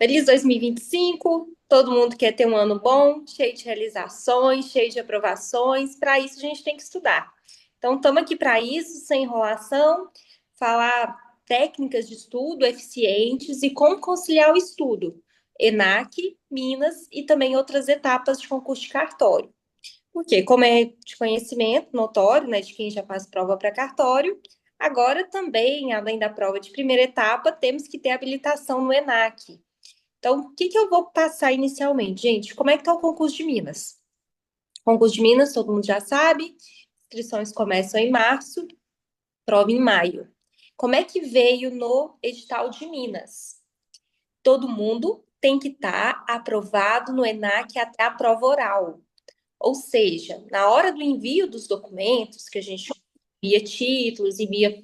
Feliz 2025. Todo mundo quer ter um ano bom, cheio de realizações, cheio de aprovações. Para isso, a gente tem que estudar. Então, estamos aqui para isso, sem enrolação, falar técnicas de estudo eficientes e como conciliar o estudo. ENAC, Minas e também outras etapas de concurso de cartório. Porque, como é de conhecimento notório, né, de quem já faz prova para cartório, agora também, além da prova de primeira etapa, temos que ter habilitação no ENAC. Então, o que que eu vou passar inicialmente? Gente, como é que está o concurso de Minas? Concurso de Minas, todo mundo já sabe, inscrições começam em março, prova em maio. Como é que veio no edital de Minas? Todo mundo tem que estar aprovado no ENAC até a prova oral. Ou seja, na hora do envio dos documentos, que a gente envia títulos, envia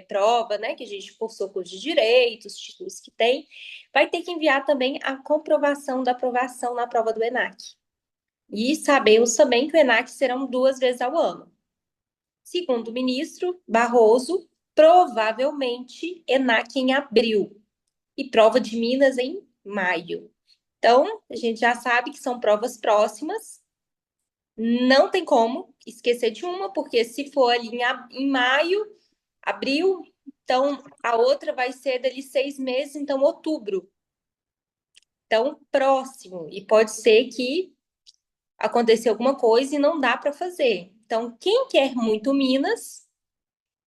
prova, né, que a gente cursou curso de direito, os títulos que tem, vai ter que enviar também a comprovação da aprovação na prova do ENAC. E sabemos também que o ENAC serão 2 vezes ao ano. Segundo o ministro Barroso, provavelmente ENAC em abril e prova de Minas em maio. Então, a gente já sabe que são provas próximas. Não tem como esquecer de uma, porque se for ali em maio, abril, então a outra vai ser dali 6 meses, então outubro. Então, próximo. E pode ser que aconteça alguma coisa e não dá para fazer. Então, quem quer muito Minas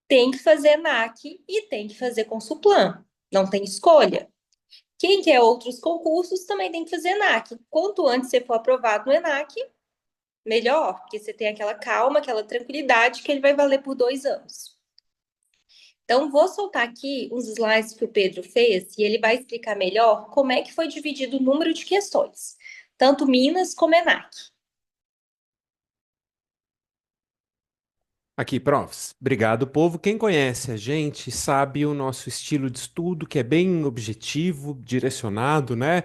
tem que fazer NAC e tem que fazer Consulplan. Não tem escolha. Quem quer outros concursos também tem que fazer NAC. Quanto antes você for aprovado no ENAC, melhor, porque você tem aquela calma, aquela tranquilidade que ele vai valer por 2 anos. Então, vou soltar aqui uns slides que o Pedro fez e ele vai explicar melhor como é que foi dividido o número de questões, tanto Minas como ENAC. Aqui, profs. Obrigado, povo. Quem conhece a gente sabe o nosso estilo de estudo, que é bem objetivo, direcionado, né?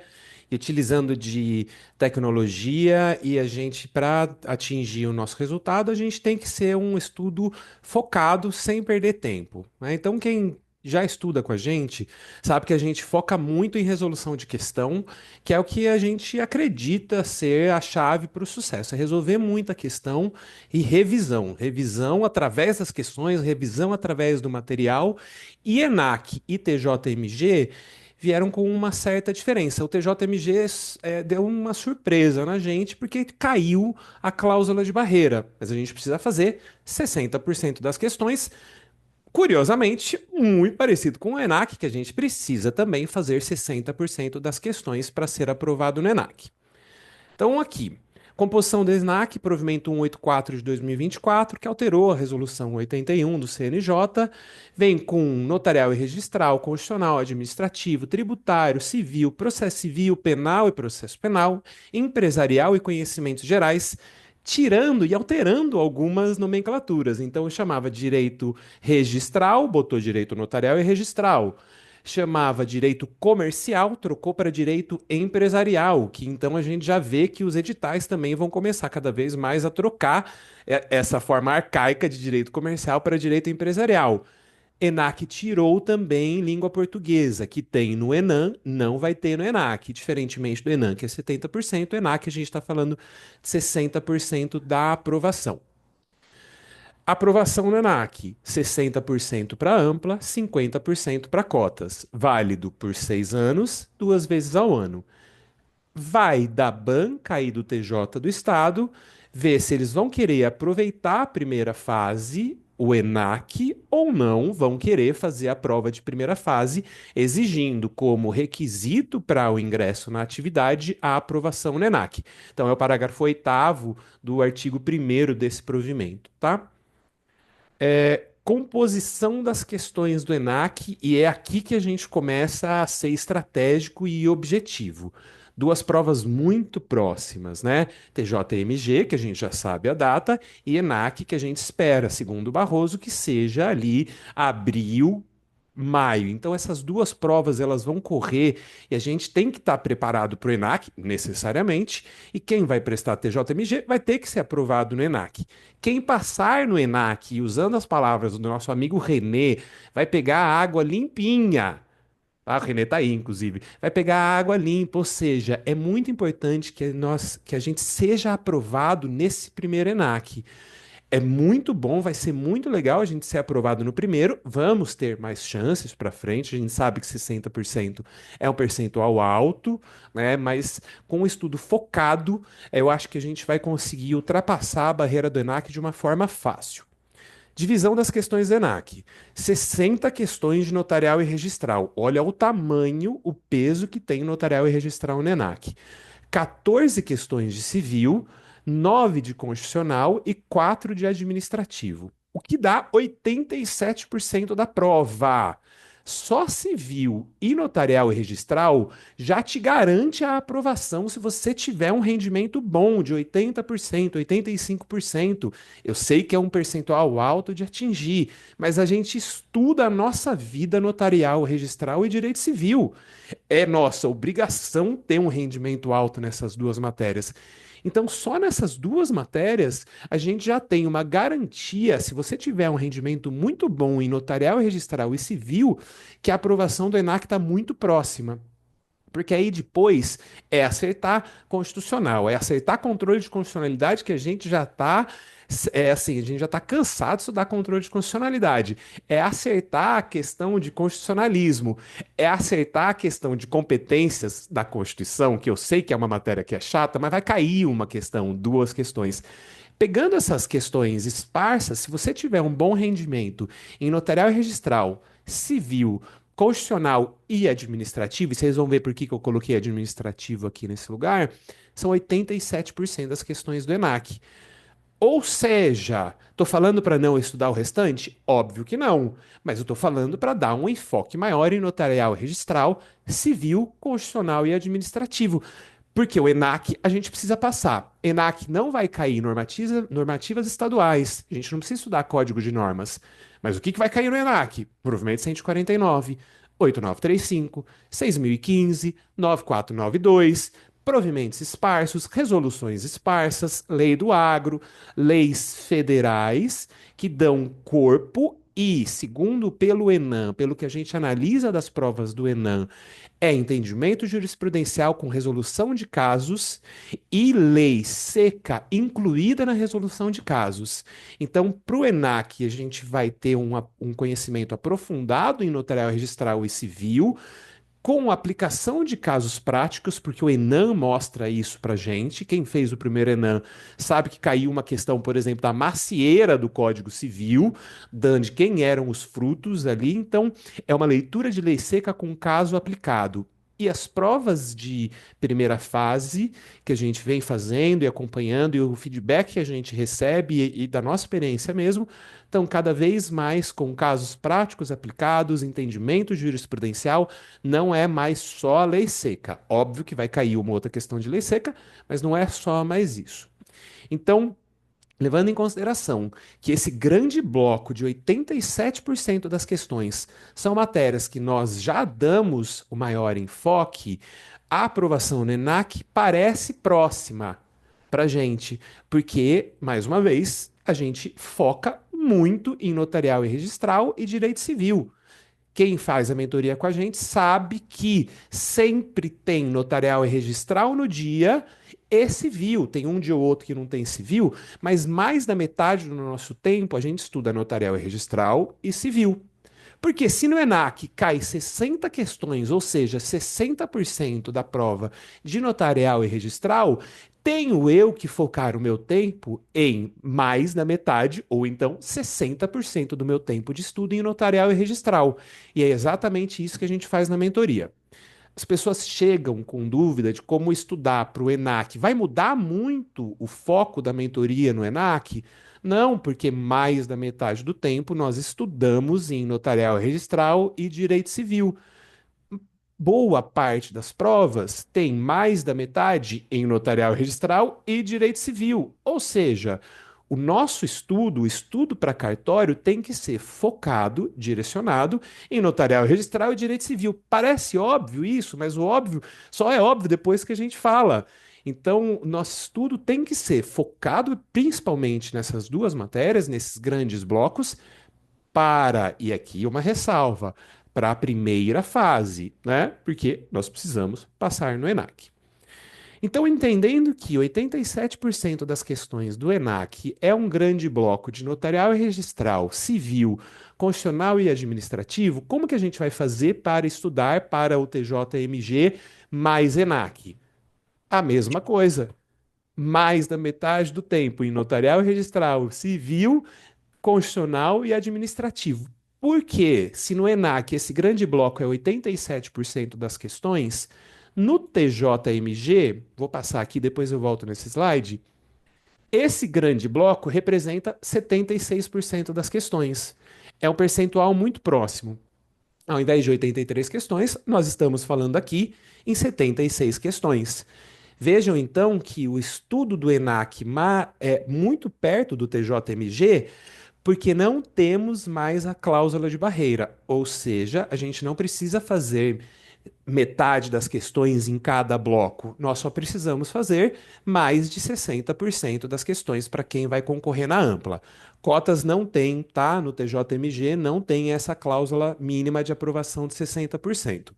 E utilizando de tecnologia e a gente, para atingir o nosso resultado, a gente tem que ser um estudo focado, sem perder tempo, né? Então, quem já estuda com a gente sabe que a gente foca muito em resolução de questão, que é o que a gente acredita ser a chave para o sucesso, é resolver muita questão e revisão. Revisão através das questões, revisão através do material. E ENAC e TJMG vieram com uma certa diferença. O TJMG deu uma surpresa na gente porque caiu a cláusula de barreira. Mas a gente precisa fazer 60% das questões. Curiosamente, muito parecido com o ENAC, que a gente precisa também fazer 60% das questões para ser aprovado no ENAC. Então, aqui, composição do SNAC, provimento 184 de 2024, que alterou a resolução 81 do CNJ, vem com notarial e registral, constitucional, administrativo, tributário, civil, processo civil, penal e processo penal, empresarial e conhecimentos gerais, tirando e alterando algumas nomenclaturas. Então, eu chamava direito registral, botou direito notarial e registral, chamava direito comercial, trocou para direito empresarial, que então a gente já vê que os editais também vão começar cada vez mais a trocar essa forma arcaica de direito comercial para direito empresarial. ENAC tirou também língua portuguesa, que tem no ENAM, não vai ter no ENAC. Diferentemente do ENAM, que é 70%, o ENAC a gente está falando de 60% da aprovação. Aprovação no ENAC, 60% para ampla, 50% para cotas. Válido por 6 anos, 2 vezes ao ano. Vai da banca e do TJ do Estado ver se eles vão querer aproveitar a primeira fase, o ENAC, ou não vão querer fazer a prova de primeira fase, exigindo como requisito para o ingresso na atividade a aprovação no ENAC. Então, é o parágrafo 8º do artigo 1º desse provimento, tá? Composição das questões do ENAC, e é aqui que a gente começa a ser estratégico e objetivo. Duas provas muito próximas, né? TJMG, que a gente já sabe a data, e ENAC, que a gente espera, segundo o Barroso, que seja ali abril, maio. Então essas duas provas elas vão correr e a gente tem que estar preparado para o ENAC, necessariamente, e quem vai prestar TJMG vai ter que ser aprovado no ENAC. Quem passar no ENAC, usando as palavras do nosso amigo René, vai pegar a água limpinha. Ah, o Renê tá aí, inclusive. Vai pegar água limpa, ou seja, é muito importante que a gente seja aprovado nesse primeiro ENAC. É muito bom, vai ser muito legal a gente ser aprovado no primeiro. Vamos ter mais chances para frente. A gente sabe que 60% é um percentual alto, né? Mas com um estudo focado, eu acho que a gente vai conseguir ultrapassar a barreira do ENAC de uma forma fácil. Divisão das questões do ENAC. 60 questões de notarial e registral. Olha o tamanho, o peso que tem notarial e registral no ENAC. 14 questões de civil, 9 de constitucional e 4 de administrativo, o que dá 87% da prova. Só civil e notarial e registral já te garante a aprovação se você tiver um rendimento bom de 80%, 85%. Eu sei que é um percentual alto de atingir, mas a gente estuda a nossa vida notarial, registral e direito civil. É nossa obrigação ter um rendimento alto nessas duas matérias. Então, só nessas duas matérias, a gente já tem uma garantia, se você tiver um rendimento muito bom em notarial, registral e civil, que a aprovação do ENAC está muito próxima. Porque aí depois é acertar constitucional, é acertar controle de constitucionalidade que a gente já está, a gente já está cansado de estudar controle de constitucionalidade. É acertar a questão de constitucionalismo, é acertar a questão de competências da Constituição, que eu sei que é uma matéria que é chata, mas vai cair uma questão, duas questões. Pegando essas questões esparsas, se você tiver um bom rendimento em notarial e registral, civil, constitucional e administrativo, e vocês vão ver por que que eu coloquei administrativo aqui nesse lugar, são 87% das questões do ENAC. Ou seja, estou falando para não estudar o restante? Óbvio que não, mas eu estou falando para dar um enfoque maior em notarial e registral, civil, constitucional e administrativo. Porque o ENAC a gente precisa passar. ENAC não vai cair normativas estaduais. A gente não precisa estudar código de normas. Mas o que que vai cair no ENAC? Provavelmente 149, 8935, 6015, 9492, provimentos esparsos, resoluções esparsas, lei do agro, leis federais que dão corpo e, segundo pelo ENAM, pelo que a gente analisa das provas do ENAM, é entendimento jurisprudencial com resolução de casos e lei seca incluída na resolução de casos. Então, para o ENAC, a gente vai ter um conhecimento aprofundado em notarial registral e civil, com aplicação de casos práticos, porque o Enem mostra isso para gente. Quem fez o primeiro Enem sabe que caiu uma questão, por exemplo, da macieira do Código Civil, dando de quem eram os frutos ali. Então, é uma leitura de lei seca com caso aplicado. E as provas de primeira fase que a gente vem fazendo e acompanhando, e o feedback que a gente recebe e da nossa experiência mesmo, estão cada vez mais com casos práticos aplicados, entendimento jurisprudencial, não é mais só a lei seca. Óbvio que vai cair uma outra questão de lei seca, mas não é só mais isso. Então, levando em consideração que esse grande bloco de 87% das questões são matérias que nós já damos o maior enfoque, a aprovação no ENAC parece próxima para a gente, porque, mais uma vez, a gente foca muito em notarial e registral e direito civil. Quem faz a mentoria com a gente sabe que sempre tem notarial e registral no dia e civil. Tem um dia ou outro que não tem civil, mas mais da metade do nosso tempo a gente estuda notarial e registral e civil. Porque se no ENAC cai 60 questões, ou seja, 60% da prova de notarial e registral, tenho eu que focar o meu tempo em mais da metade, ou então 60% do meu tempo de estudo em notarial e registral. E é exatamente isso que a gente faz na mentoria. As pessoas chegam com dúvida de como estudar para o ENAC. Vai mudar muito o foco da mentoria no ENAC? Não, porque mais da metade do tempo nós estudamos em notarial registral e direito civil. Boa parte das provas tem mais da metade em notarial registral e direito civil. Ou seja, o nosso estudo, o estudo para cartório, tem que ser focado, direcionado em notarial registral e direito civil. Parece óbvio isso, mas o óbvio só é óbvio depois que a gente fala. Então, nosso estudo tem que ser focado principalmente nessas duas matérias, nesses grandes blocos, para, e aqui uma ressalva, para a primeira fase, né? Porque nós precisamos passar no ENAC. Então, entendendo que 87% das questões do ENAC é um grande bloco de notarial e registral, civil, constitucional e administrativo, como que a gente vai fazer para estudar para o TJMG mais ENAC? A mesma coisa. Mais da metade do tempo em notarial e registral, civil, constitucional e administrativo. Por quê? Se no ENAC esse grande bloco é 87% das questões, no TJMG, vou passar aqui, depois eu volto nesse slide, esse grande bloco representa 76% das questões. É um percentual muito próximo. Ao invés de 83 questões, nós estamos falando aqui em 76 questões. Vejam então que o estudo do ENAC é muito perto do TJMG, porque não temos mais a cláusula de barreira, ou seja, a gente não precisa fazer metade das questões em cada bloco, nós só precisamos fazer mais de 60% das questões para quem vai concorrer na ampla. Cotas não tem, tá? No TJMG não tem essa cláusula mínima de aprovação de 60%.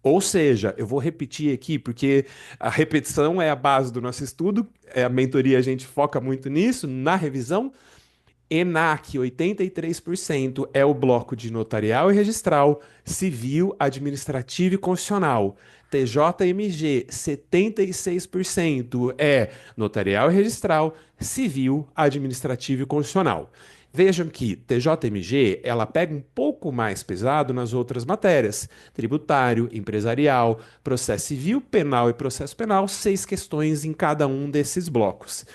Ou seja, eu vou repetir aqui, porque a repetição é a base do nosso estudo, a mentoria a gente foca muito nisso, na revisão. ENAC, 83% é o bloco de notarial e registral, civil, administrativo e constitucional. TJMG, 76% é notarial e registral, civil, administrativo e constitucional. Vejam que TJMG, ela pega um pouco mais pesado nas outras matérias: tributário, empresarial, processo civil, penal e processo penal, 6 questões em cada um desses blocos.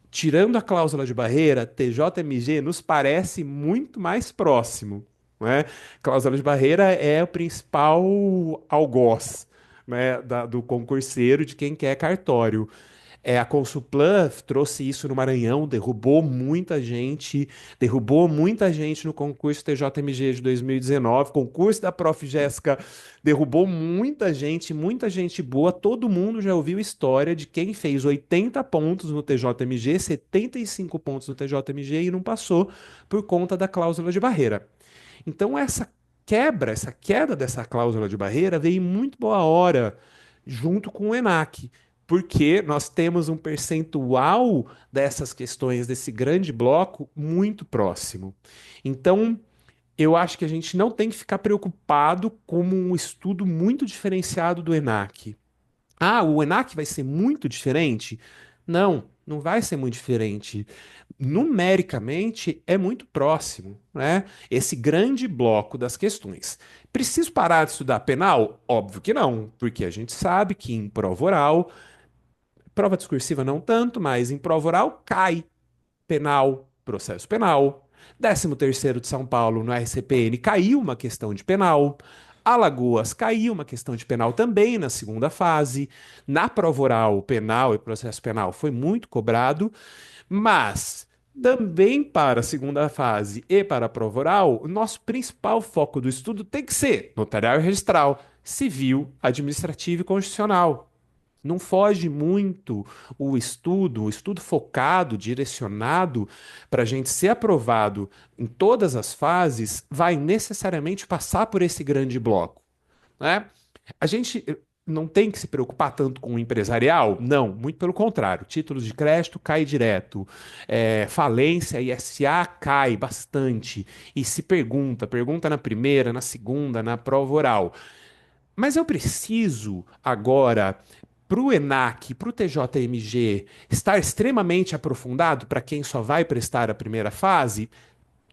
Tirando a cláusula de barreira, TJMG nos parece muito mais próximo, não é? Cláusula de barreira é o principal algoz, né, do concurseiro, de quem quer cartório. A Consulplan trouxe isso no Maranhão, derrubou muita gente no concurso TJMG de 2019, concurso da Prof. Jéssica derrubou muita gente boa, todo mundo já ouviu história de quem fez 80 pontos no TJMG, 75 pontos no TJMG e não passou por conta da cláusula de barreira. Então essa queda dessa cláusula de barreira veio em muito boa hora, junto com o ENAC, porque nós temos um percentual dessas questões desse grande bloco muito próximo. Então, eu acho que a gente não tem que ficar preocupado com um estudo muito diferenciado do ENAC. Ah, o ENAC vai ser muito diferente? Não, não vai ser muito diferente. Numericamente é muito próximo, né? Esse grande bloco das questões. Preciso parar de estudar penal? Óbvio que não, porque a gente sabe que em prova oral, prova discursiva não tanto, mas em prova oral cai penal, processo penal. 13º de São Paulo no RCPN caiu uma questão de penal. Alagoas caiu uma questão de penal também na segunda fase. Na prova oral, penal e processo penal foi muito cobrado, mas também para a segunda fase e para a prova oral, o nosso principal foco do estudo tem que ser notarial e registral, civil, administrativo e constitucional. Não foge muito o estudo focado, direcionado para a gente ser aprovado em todas as fases, vai necessariamente passar por esse grande bloco, né? A gente não tem que se preocupar tanto com o empresarial? Não, muito pelo contrário. Títulos de crédito cai direto, falência e SA cai bastante. E se pergunta na primeira, na segunda, na prova oral. Mas eu preciso agora, para o ENAC, para o TJMG, estar extremamente aprofundado para quem só vai prestar a primeira fase?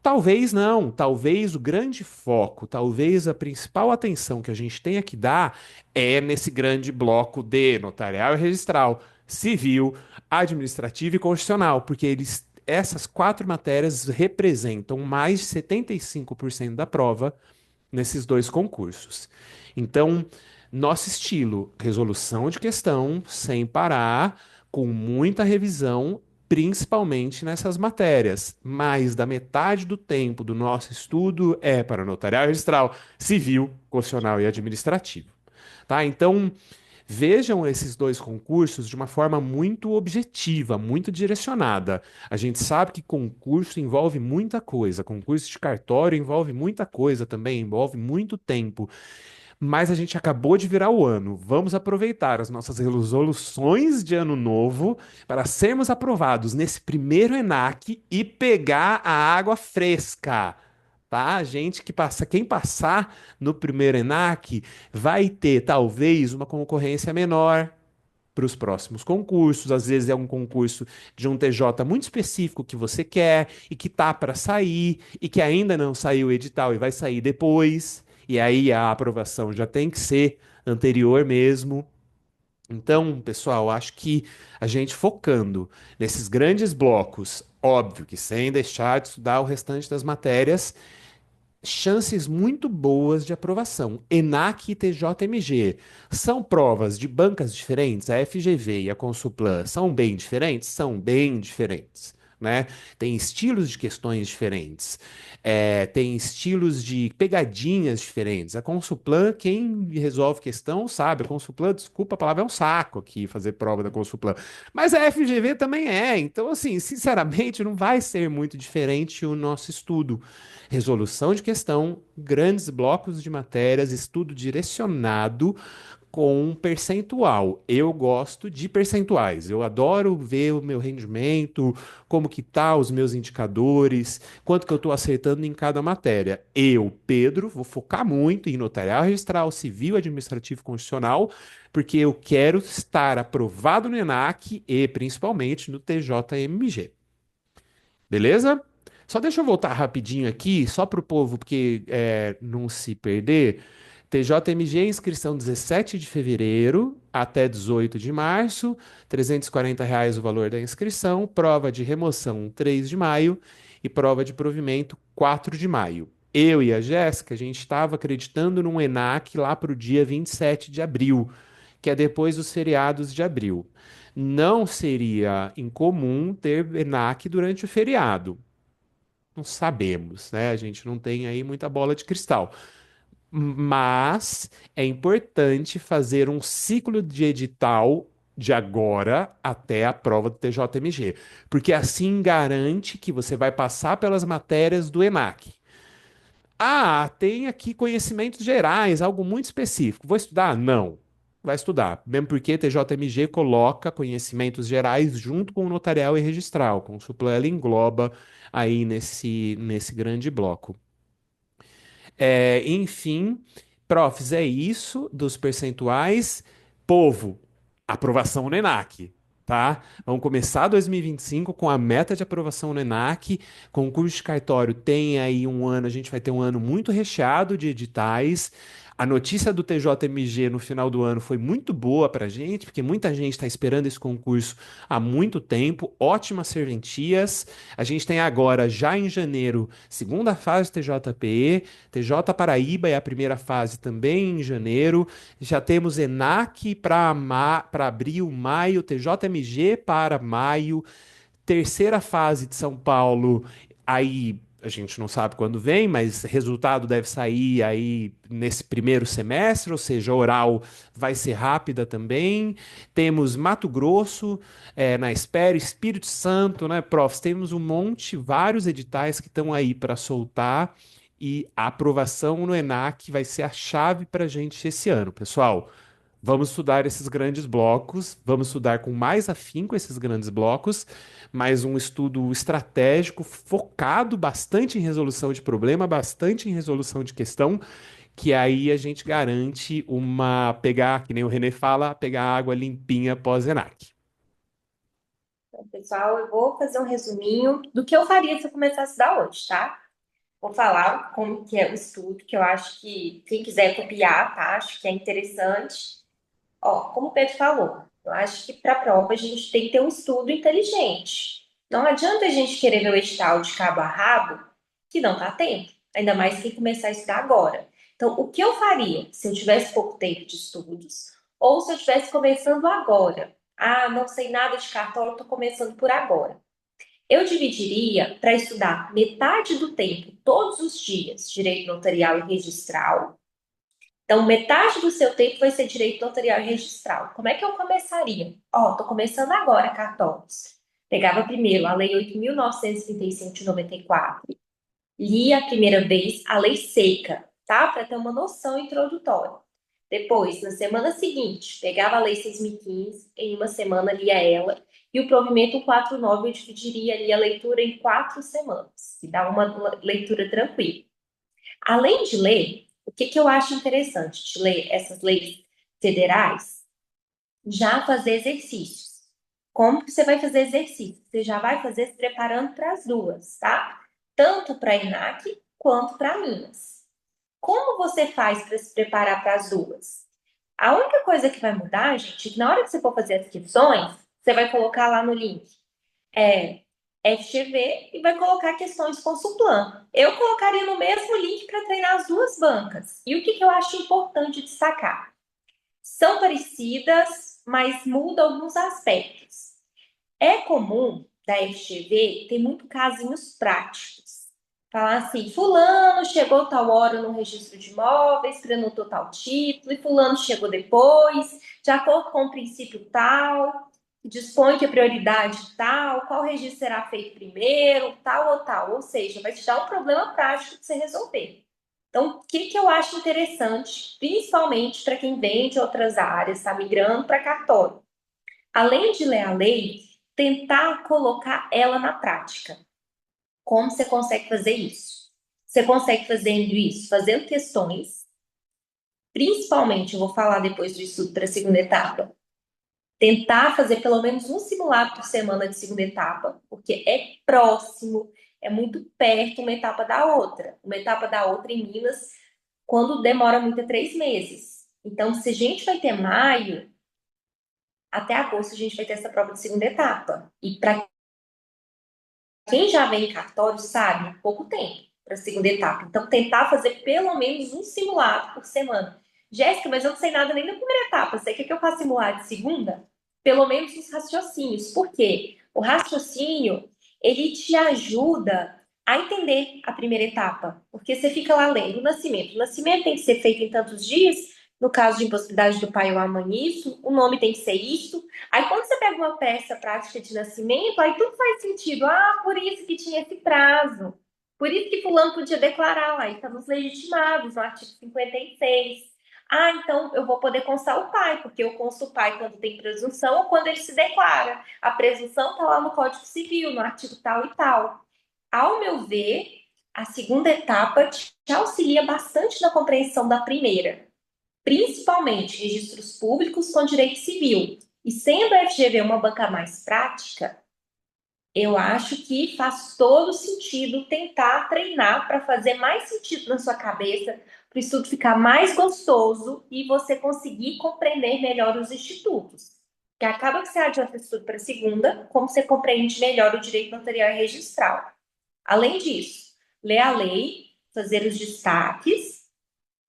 Talvez não, talvez o grande foco, talvez a principal atenção que a gente tenha que dar é nesse grande bloco de notarial e registral, civil, administrativo e constitucional, porque essas 4 matérias representam mais de 75% da prova nesses 2 concursos. Então, nosso estilo, resolução de questão sem parar, com muita revisão, principalmente nessas matérias. Mais da metade do tempo do nosso estudo é para notarial e registral, civil, constitucional e administrativo. Tá? Então, Vejam esses dois concursos de uma forma muito objetiva, muito direcionada. A gente sabe que concurso envolve muita coisa, concurso de cartório envolve muita coisa também, envolve muito tempo. Mas a gente acabou de virar o ano. Vamos aproveitar as nossas resoluções de ano novo para sermos aprovados nesse primeiro ENAC e pegar a água fresca. Tá? Gente que passa, quem passar no primeiro ENAC vai ter talvez uma concorrência menor para os próximos concursos. Às vezes é um concurso de um TJ muito específico que você quer e que tá para sair e que ainda não saiu o edital e vai sair depois. E aí a aprovação já tem que ser anterior mesmo. Então, pessoal, acho que a gente focando nesses grandes blocos, óbvio que sem deixar de estudar o restante das matérias, chances muito boas de aprovação. ENAC e TJMG são provas de bancas diferentes. A FGV e a Consulplan são bem diferentes? São bem diferentes. Né? Tem estilos de questões diferentes, tem estilos de pegadinhas diferentes. A Consulplan, quem resolve questão sabe, a Consulplan, desculpa a palavra, é um saco aqui fazer prova da Consulplan. Mas a FGV também é, então assim, sinceramente, não vai ser muito diferente o nosso estudo. Resolução de questão, grandes blocos de matérias, estudo direcionado com um percentual. Eu gosto de percentuais. Eu adoro ver o meu rendimento, como que tá os meus indicadores, quanto que eu estou acertando em cada matéria. Eu, Pedro, vou focar muito em notarial registral, civil, administrativo e constitucional, porque eu quero estar aprovado no ENAC e principalmente no TJMG. Beleza? Só deixa eu voltar rapidinho aqui, só para o povo, porque não se perder. TJMG, inscrição 17 de fevereiro até 18 de março, R$ 340 o valor da inscrição, prova de remoção 3 de maio e prova de provimento 4 de maio. Eu e a Jéssica, a gente estava acreditando num ENAC lá para o dia 27 de abril, que é depois dos feriados de abril. Não seria incomum ter ENAC durante o feriado. Não sabemos, né? A gente não tem aí muita bola de cristal. Mas é importante fazer um ciclo de edital de agora até a prova do TJMG, porque assim garante que você vai passar pelas matérias do ENAC. Ah, tem aqui conhecimentos gerais, algo muito específico. Vou estudar? Não. Vai estudar. Mesmo porque TJMG coloca conhecimentos gerais junto com o notarial e registral. Com o Supla, ela engloba aí nesse grande bloco. Enfim, profs, é isso dos percentuais. Povo, aprovação no ENAC, tá? Vamos começar 2025 com a meta de aprovação no ENAC. Concurso de cartório tem aí um ano, a gente vai ter um ano muito recheado de editais. A notícia do TJMG no final do ano foi muito boa para a gente, porque muita gente está esperando esse concurso há muito tempo. Ótimas serventias. A gente tem agora, já em janeiro, segunda fase do TJPE. TJ Paraíba é a primeira fase também em janeiro. Já temos ENAC para abril, maio, TJMG para maio, terceira fase de São Paulo, aí a gente não sabe quando vem, mas resultado deve sair aí nesse primeiro semestre, ou seja, oral vai ser rápida também. Temos Mato Grosso na espera, Espírito Santo, né, profs? Temos um monte, vários editais que estão aí para soltar e a aprovação no ENAC vai ser a chave para a gente esse ano, pessoal. Vamos estudar esses grandes blocos, vamos estudar com mais afinco esses grandes blocos, mas um estudo estratégico focado bastante em resolução de problema, bastante em resolução de questão, que aí a gente garante pegar, que nem o René fala, pegar água limpinha pós-ENAC. Então, pessoal, eu vou fazer um resuminho do que eu faria se eu começasse a estudar hoje, tá? Vou falar como que é o estudo, que eu acho que quem quiser copiar, tá? Acho que é interessante. Ó, como o Pedro falou, eu acho que para a prova a gente tem que ter um estudo inteligente. Não adianta a gente querer ver o edital de cabo a rabo, que não tá tempo. Ainda mais quem começar a estudar agora. Então, o que eu faria se eu tivesse pouco tempo de estudos? Ou se eu estivesse começando agora? Ah, não sei nada de cartório, estou começando por agora. Eu dividiria para estudar metade do tempo, todos os dias, direito notarial e registral, Então, metade do seu tempo vai ser direito notarial e registral. Como é que eu começaria? Ó, tô começando agora cartórios. Pegava primeiro a Lei 8.935 de 94, li a primeira vez a lei seca, tá? Para ter uma noção introdutória. Depois, na semana seguinte, pegava a lei 6.015, em uma semana lia ela, e o provimento 49 eu dividiria ali a leitura em 4 semanas, que dá uma leitura tranquila. Além de ler, o que que eu acho interessante de ler essas leis federais? Já fazer exercícios. Como que você vai fazer exercício? Você já vai fazer se preparando para as duas, tá? Tanto para a ENAC quanto para Minas. Como você faz para se preparar para as duas? A única coisa que vai mudar, gente, é que na hora que você for fazer as questões, você vai colocar lá no link FGV e vai colocar questões com Suplan. Eu colocaria no mesmo link para treinar as duas bancas. E o que eu acho importante destacar? São parecidas, mas mudam alguns aspectos. É comum da FGV ter muito casinhos práticos. Falar assim, fulano chegou tal hora no registro de imóveis, prenotou tal título, e fulano chegou depois, de acordo com o princípio tal, dispõe que a prioridade tal, qual registro será feito primeiro, tal ou tal. Ou seja, vai te dar um problema prático de você resolver. Então, o que eu acho interessante, principalmente para quem vem de outras áreas, está migrando para cartório? Além de ler a lei, tentar colocar ela na prática. Como você consegue fazer isso? Você consegue fazendo isso, fazendo questões, principalmente, eu vou falar depois do estudo para a segunda etapa, tentar fazer pelo menos um simulado por semana de segunda etapa, porque é próximo, é muito perto uma etapa da outra. Uma etapa da outra em Minas, quando demora muito é 3 meses. Então, se a gente vai ter maio, até agosto a gente vai ter essa prova de segunda etapa. E para quem já vem em cartório sabe, pouco tempo para a segunda etapa. Então, tentar fazer pelo menos um simulado por semana. Jéssica, mas eu não sei nada nem da primeira etapa. Você quer que eu faça simulado de segunda? Pelo menos os raciocínios. Por quê? O raciocínio, ele te ajuda a entender a primeira etapa. Porque você fica lá lendo o nascimento. O nascimento tem que ser feito em tantos dias. No caso de impossibilidade do pai ou a mãe, isso. O nome tem que ser isso. Aí quando você pega uma peça prática de nascimento, aí tudo faz sentido. Ah, por isso que tinha esse prazo. Por isso que fulano podia declarar lá, e estamos legitimados no artigo 56. Ah, então eu vou poder constar o pai, porque eu consto o pai quando tem presunção ou quando ele se declara. A presunção está lá no Código Civil, no artigo tal e tal. Ao meu ver, a segunda etapa te auxilia bastante na compreensão da primeira, principalmente registros públicos com direito civil. E sendo a FGV uma banca mais prática, eu acho que faz todo sentido tentar treinar para fazer mais sentido na sua cabeça, para o estudo ficar mais gostoso e você conseguir compreender melhor os institutos. Que acaba que você adianta o estudo para a segunda, como você compreende melhor o direito notarial e registral. Além disso, ler a lei, fazer os destaques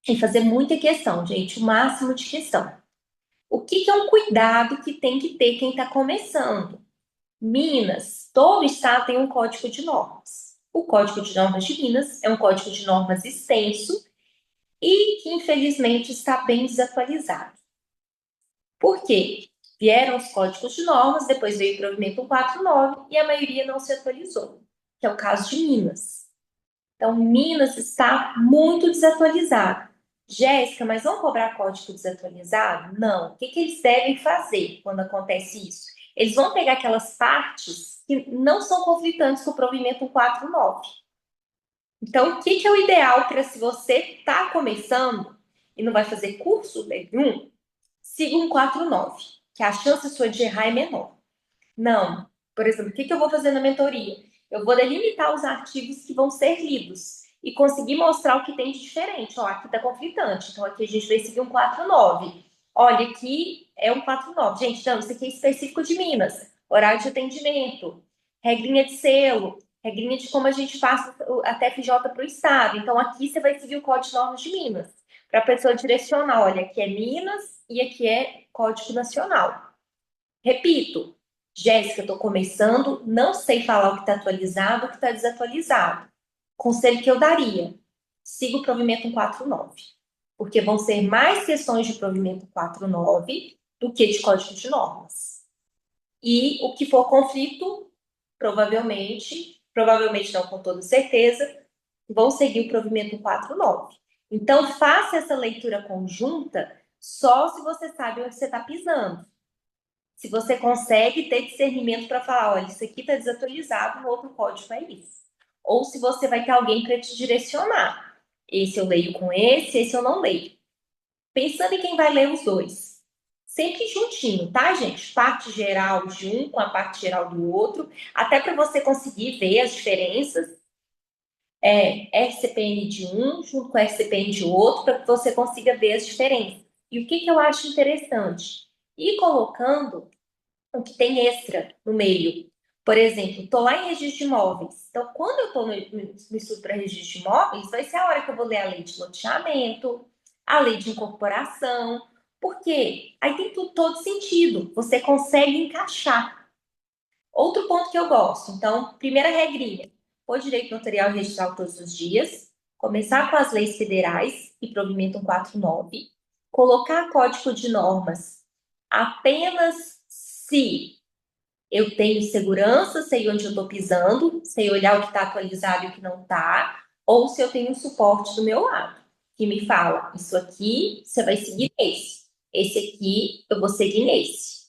e fazer muita questão, gente, o máximo de questão. O que é um cuidado que tem que ter quem está começando? Minas, todo estado tem um código de normas. O Código de Normas de Minas é um código de normas extenso e que, infelizmente, está bem desatualizado. Por quê? Vieram os códigos de normas, depois veio o provimento 149 e a maioria não se atualizou, que é o caso de Minas. Então, Minas está muito desatualizado. Jéssica, mas vão cobrar código desatualizado? Não. O que que eles devem fazer quando acontece isso? Eles vão pegar aquelas partes que não são conflitantes com o provimento 149. Então, o que que é o ideal para se você está começando e não vai fazer curso nenhum, siga 149, que a chance sua de errar é menor. Não. Por exemplo, o que que eu vou fazer na mentoria? Eu vou delimitar os artigos que vão ser lidos e conseguir mostrar o que tem de diferente. Ó, aqui está conflitante, então aqui a gente vai seguir um 49. Olha, aqui é um 49. Gente, não, isso aqui é específico de Minas. Horário de atendimento, regrinha de selo, regrinha de como a gente faz a TFJ para o Estado. Então, aqui você vai seguir o Código de Normas de Minas, para a pessoa direcionar. Olha, aqui é Minas e aqui é Código Nacional. Repito, Jéssica, estou começando, não sei falar o que está atualizado, o que está desatualizado. Conselho que eu daria: siga o provimento 149. porque vão ser mais questões de provimento 49 do que de código de normas. E o que for conflito, provavelmente não com toda certeza, vão seguir o provimento 49. Então, faça essa leitura conjunta só se você sabe onde você está pisando. Se você consegue ter discernimento para falar, olha, isso aqui está desatualizado, no outro código é isso. Ou se você vai ter alguém para te direcionar. Esse eu leio com esse eu não leio. Pensando em quem vai ler os dois. Sempre juntinho, tá, gente? Parte geral de um com a parte geral do outro, até para você conseguir ver as diferenças. RCPN de um junto com RCPN de outro, para que você consiga ver as diferenças. E o que eu acho interessante? Ir colocando o que tem extra no meio. Por exemplo, estou lá em registro de imóveis. Então, quando eu estou no estudo para registro de imóveis, vai ser a hora que eu vou ler a lei de loteamento, a lei de incorporação. Por quê? Aí tem tudo, todo sentido. Você consegue encaixar. Outro ponto que eu gosto. Então, primeira regrinha. Pôr direito notarial e registral todos os dias. Começar com as leis federais e provimento 149. Colocar código de normas apenas se eu tenho segurança, sei onde eu estou pisando, sei olhar o que está atualizado e o que não está, ou se eu tenho um suporte do meu lado, que me fala, isso aqui você vai seguir nesse, esse aqui eu vou seguir nesse.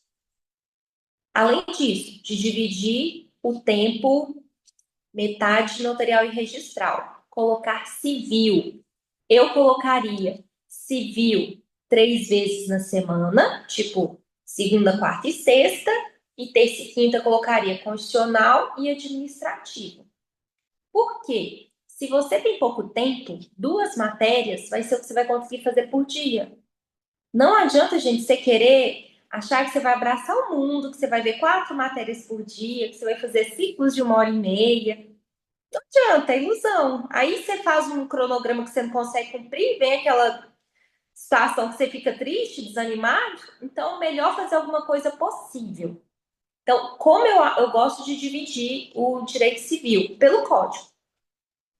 Além disso, de dividir o tempo metade notarial e registral, colocar civil. Eu colocaria civil 3 vezes na semana, tipo segunda, quarta e sexta, e terça e quinta colocaria constitucional e administrativo. Por quê? Se você tem pouco tempo, 2 matérias vai ser o que você vai conseguir fazer por dia. Não adianta, gente, você querer achar que você vai abraçar o mundo, que você vai ver 4 matérias por dia, que você vai fazer ciclos de 1 hora e meia. Não adianta, é ilusão. Aí você faz um cronograma que você não consegue cumprir, vem aquela situação que você fica triste, desanimado. Então, melhor fazer alguma coisa possível. Então, como eu gosto de dividir o direito civil pelo código.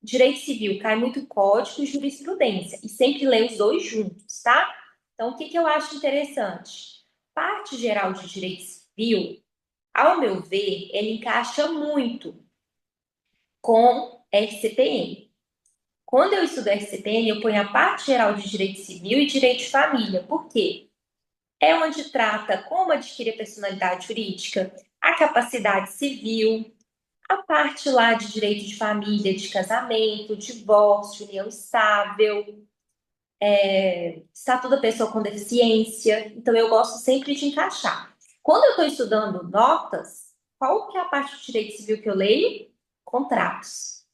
Direito civil cai muito código e jurisprudência, e sempre lê os dois juntos, tá? Então, o que eu acho interessante? Parte geral de direito civil, ao meu ver, ele encaixa muito com RCPN. Quando eu estudo RCPN, eu ponho a parte geral de direito civil e direito de família. Por quê? É onde trata como adquirir a personalidade jurídica, a capacidade civil, a parte lá de direito de família, de casamento, divórcio, união estável, estatuto da pessoa com deficiência. Então, eu gosto sempre de encaixar. Quando eu estou estudando notas, qual que é a parte de direito civil que eu leio? Contratos.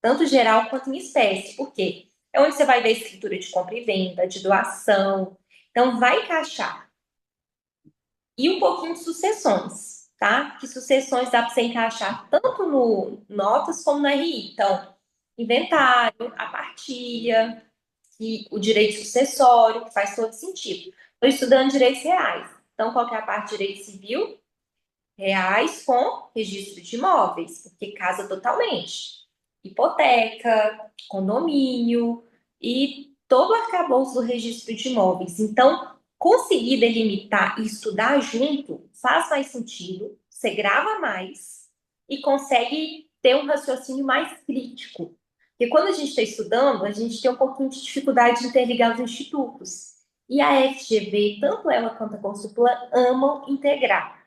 Tanto geral quanto em espécie. Por quê? É onde você vai ver a escritura de compra e venda, de doação. Então, vai encaixar. E um pouquinho de sucessões, tá? Que sucessões dá para você encaixar tanto no notas como no RI. Então, inventário, a partilha, e o direito sucessório, que faz todo sentido. Estou estudando direitos reais. Então, qual que é a parte de direito civil? Reais com registro de imóveis, porque casa totalmente. Hipoteca, condomínio e todo o arcabouço do registro de imóveis. Então, conseguir delimitar e estudar junto faz mais sentido, você grava mais e consegue ter um raciocínio mais crítico. Porque quando a gente está estudando, a gente tem um pouquinho de dificuldade de interligar os institutos. E a FGV, tanto ela quanto a Consulplan, amam integrar,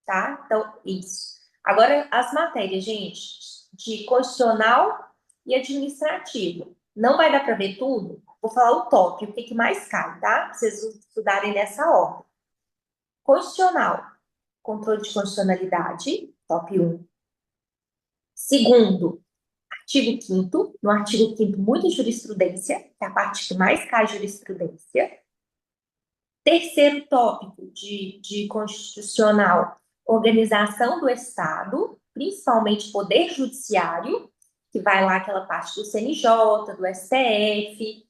tá? Então, isso. Agora, as matérias, gente, de constitucional e administrativo. Não vai dar para ver tudo? Vou falar o top, o que mais cai, tá? Pra vocês estudarem nessa ordem. Constitucional, controle de constitucionalidade, top 1. Segundo, artigo 5º. No artigo 5º, muita jurisprudência, que é a parte que mais cai jurisprudência. Terceiro tópico de constitucional, organização do Estado, principalmente poder judiciário, que vai lá aquela parte do CNJ, do STF.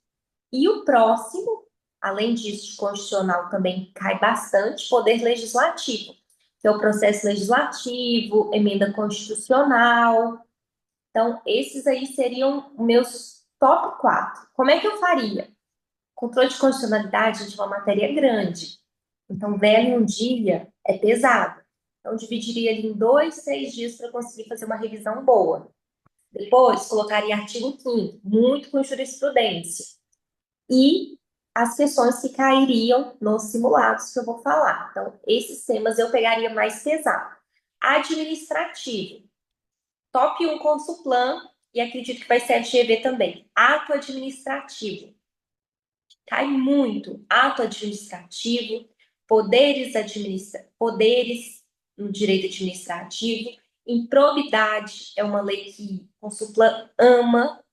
E o próximo, além disso, de constitucional também cai bastante, poder legislativo, que é o processo legislativo, emenda constitucional. Então, esses aí seriam meus top 4. Como é que eu faria? Controle de constitucionalidade, gente, é uma matéria grande. Então, ver em um dia é pesado. Então, dividiria ali em 2, 3 dias para conseguir fazer uma revisão boa. Depois, colocaria artigo 5º, muito com jurisprudência. E as questões que cairiam nos simulados que eu vou falar. Então, esses temas eu pegaria mais pesado. Administrativo. Top 1 Consulplan, e acredito que vai ser a GV também. Ato administrativo. Cai muito. Ato administrativo, poderes no direito administrativo, improbidade é uma lei que Consulplan ama,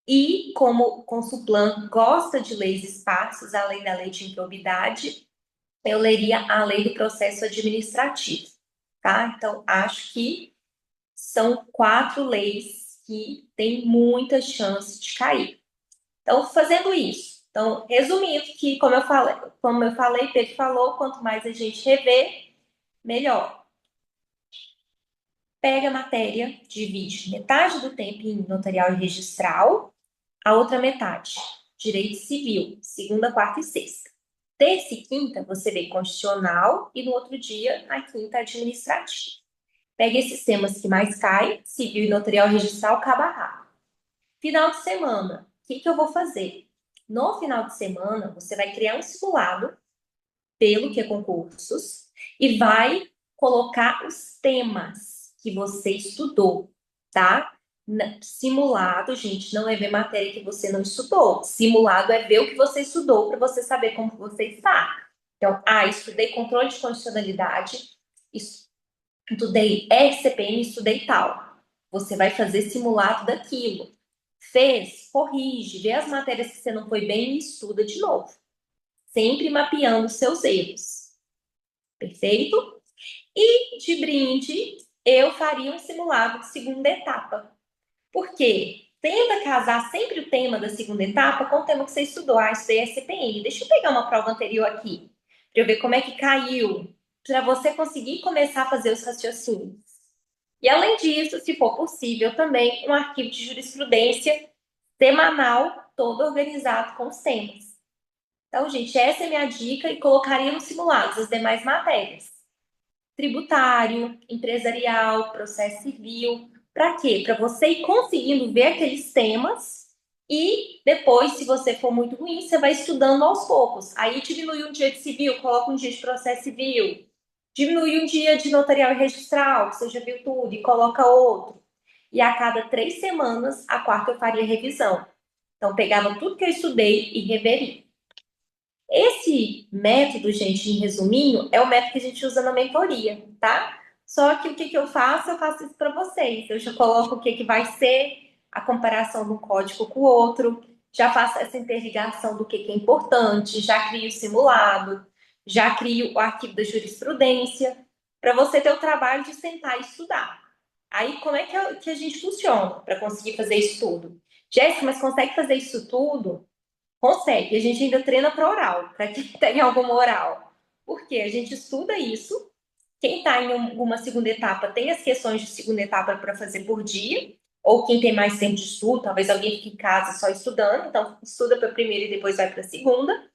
e como Consulplan gosta de leis esparsas, além da lei de improbidade, eu leria a lei do processo administrativo, tá? Então, acho que são 4 leis que têm muita chance de cair. Então, fazendo isso. Então, resumindo, que como eu falei, Pedro falou, quanto mais a gente rever, melhor. Pega a matéria, divide metade do tempo em notarial e registral, a outra metade, direito civil, segunda, quarta e sexta. Terça e quinta, você vê constitucional e no outro dia, a quinta, administrativa. Pega esses temas que mais caem, civil e notarial e registral, acaba rápido. Final de semana, o que eu vou fazer? No final de semana, você vai criar um simulado, pelo que é concursos, e vai colocar os temas que você estudou, tá? Simulado, gente, não é ver matéria que você não estudou. Simulado é ver o que você estudou para você saber como você está. Então, estudei controle de condicionalidade, estudei RCPM, estudei tal. Você vai fazer simulado daquilo. Fez, corrige, vê as matérias que você não foi bem e estuda de novo. Sempre mapeando seus erros. Perfeito? E de brinde, eu faria um simulado de segunda etapa. Por quê? Tenta casar sempre o tema da segunda etapa com o tema que você estudou. Estudei SPN. Deixa eu pegar uma prova anterior aqui, para eu ver como é que caiu, para você conseguir começar a fazer os raciocínios. E além disso, se for possível, também um arquivo de jurisprudência semanal, todo organizado com os temas. Então, gente, essa é a minha dica e colocaria nos simulados as demais matérias. Tributário, empresarial, processo civil. Para quê? Para você ir conseguindo ver aqueles temas e depois, se você for muito ruim, você vai estudando aos poucos. Aí diminui um dia de civil, coloca um dia de processo civil. Diminui um dia de notarial e registral, que você já viu tudo, e coloca outro. E a cada 3 semanas, a quarta eu faria revisão. Então, pegava tudo que eu estudei e reveria. Esse método, gente, em resuminho, é o método que a gente usa na mentoria, tá? Só que o que eu faço? Eu faço isso para vocês. Eu já coloco o que vai ser a comparação de um código com o outro, já faço essa interligação do que é importante, já crio o simulado, já crio o arquivo da jurisprudência, para você ter o trabalho de sentar e estudar. Aí, como é que a gente funciona para conseguir fazer isso tudo? Jéssica, mas consegue fazer isso tudo? Consegue. A gente ainda treina para oral, para quem tem alguma oral. Porque a gente estuda isso. Quem está em alguma segunda etapa tem as questões de segunda etapa para fazer por dia. Ou quem tem mais tempo de estudo, talvez alguém fique em casa só estudando. Então, estuda para a primeira e depois vai para a segunda.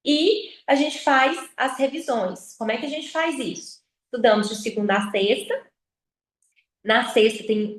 E a gente faz as revisões. Como é que a gente faz isso? Estudamos de segunda a sexta. Na sexta tem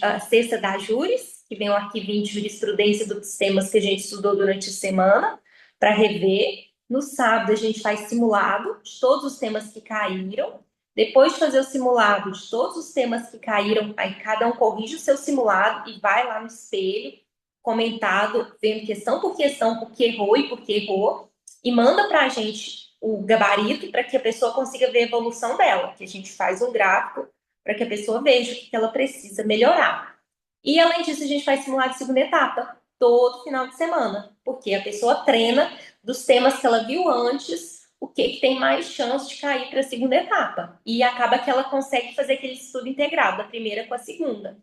a sexta da Júris, que vem o arquivinho de jurisprudência dos temas que a gente estudou durante a semana, para rever. No sábado a gente faz simulado de todos os temas que caíram. Depois de fazer o simulado de todos os temas que caíram, aí cada um corrige o seu simulado e vai lá no espelho, comentado, vendo questão, por que errou e por que errou, e manda para a gente o gabarito para que a pessoa consiga ver a evolução dela, que a gente faz um gráfico para que a pessoa veja o que ela precisa melhorar. E, além disso, a gente faz simulado de segunda etapa, todo final de semana, porque a pessoa treina dos temas que ela viu antes, o que tem mais chance de cair para a segunda etapa. E acaba que ela consegue fazer aquele estudo integrado, da primeira com a segunda.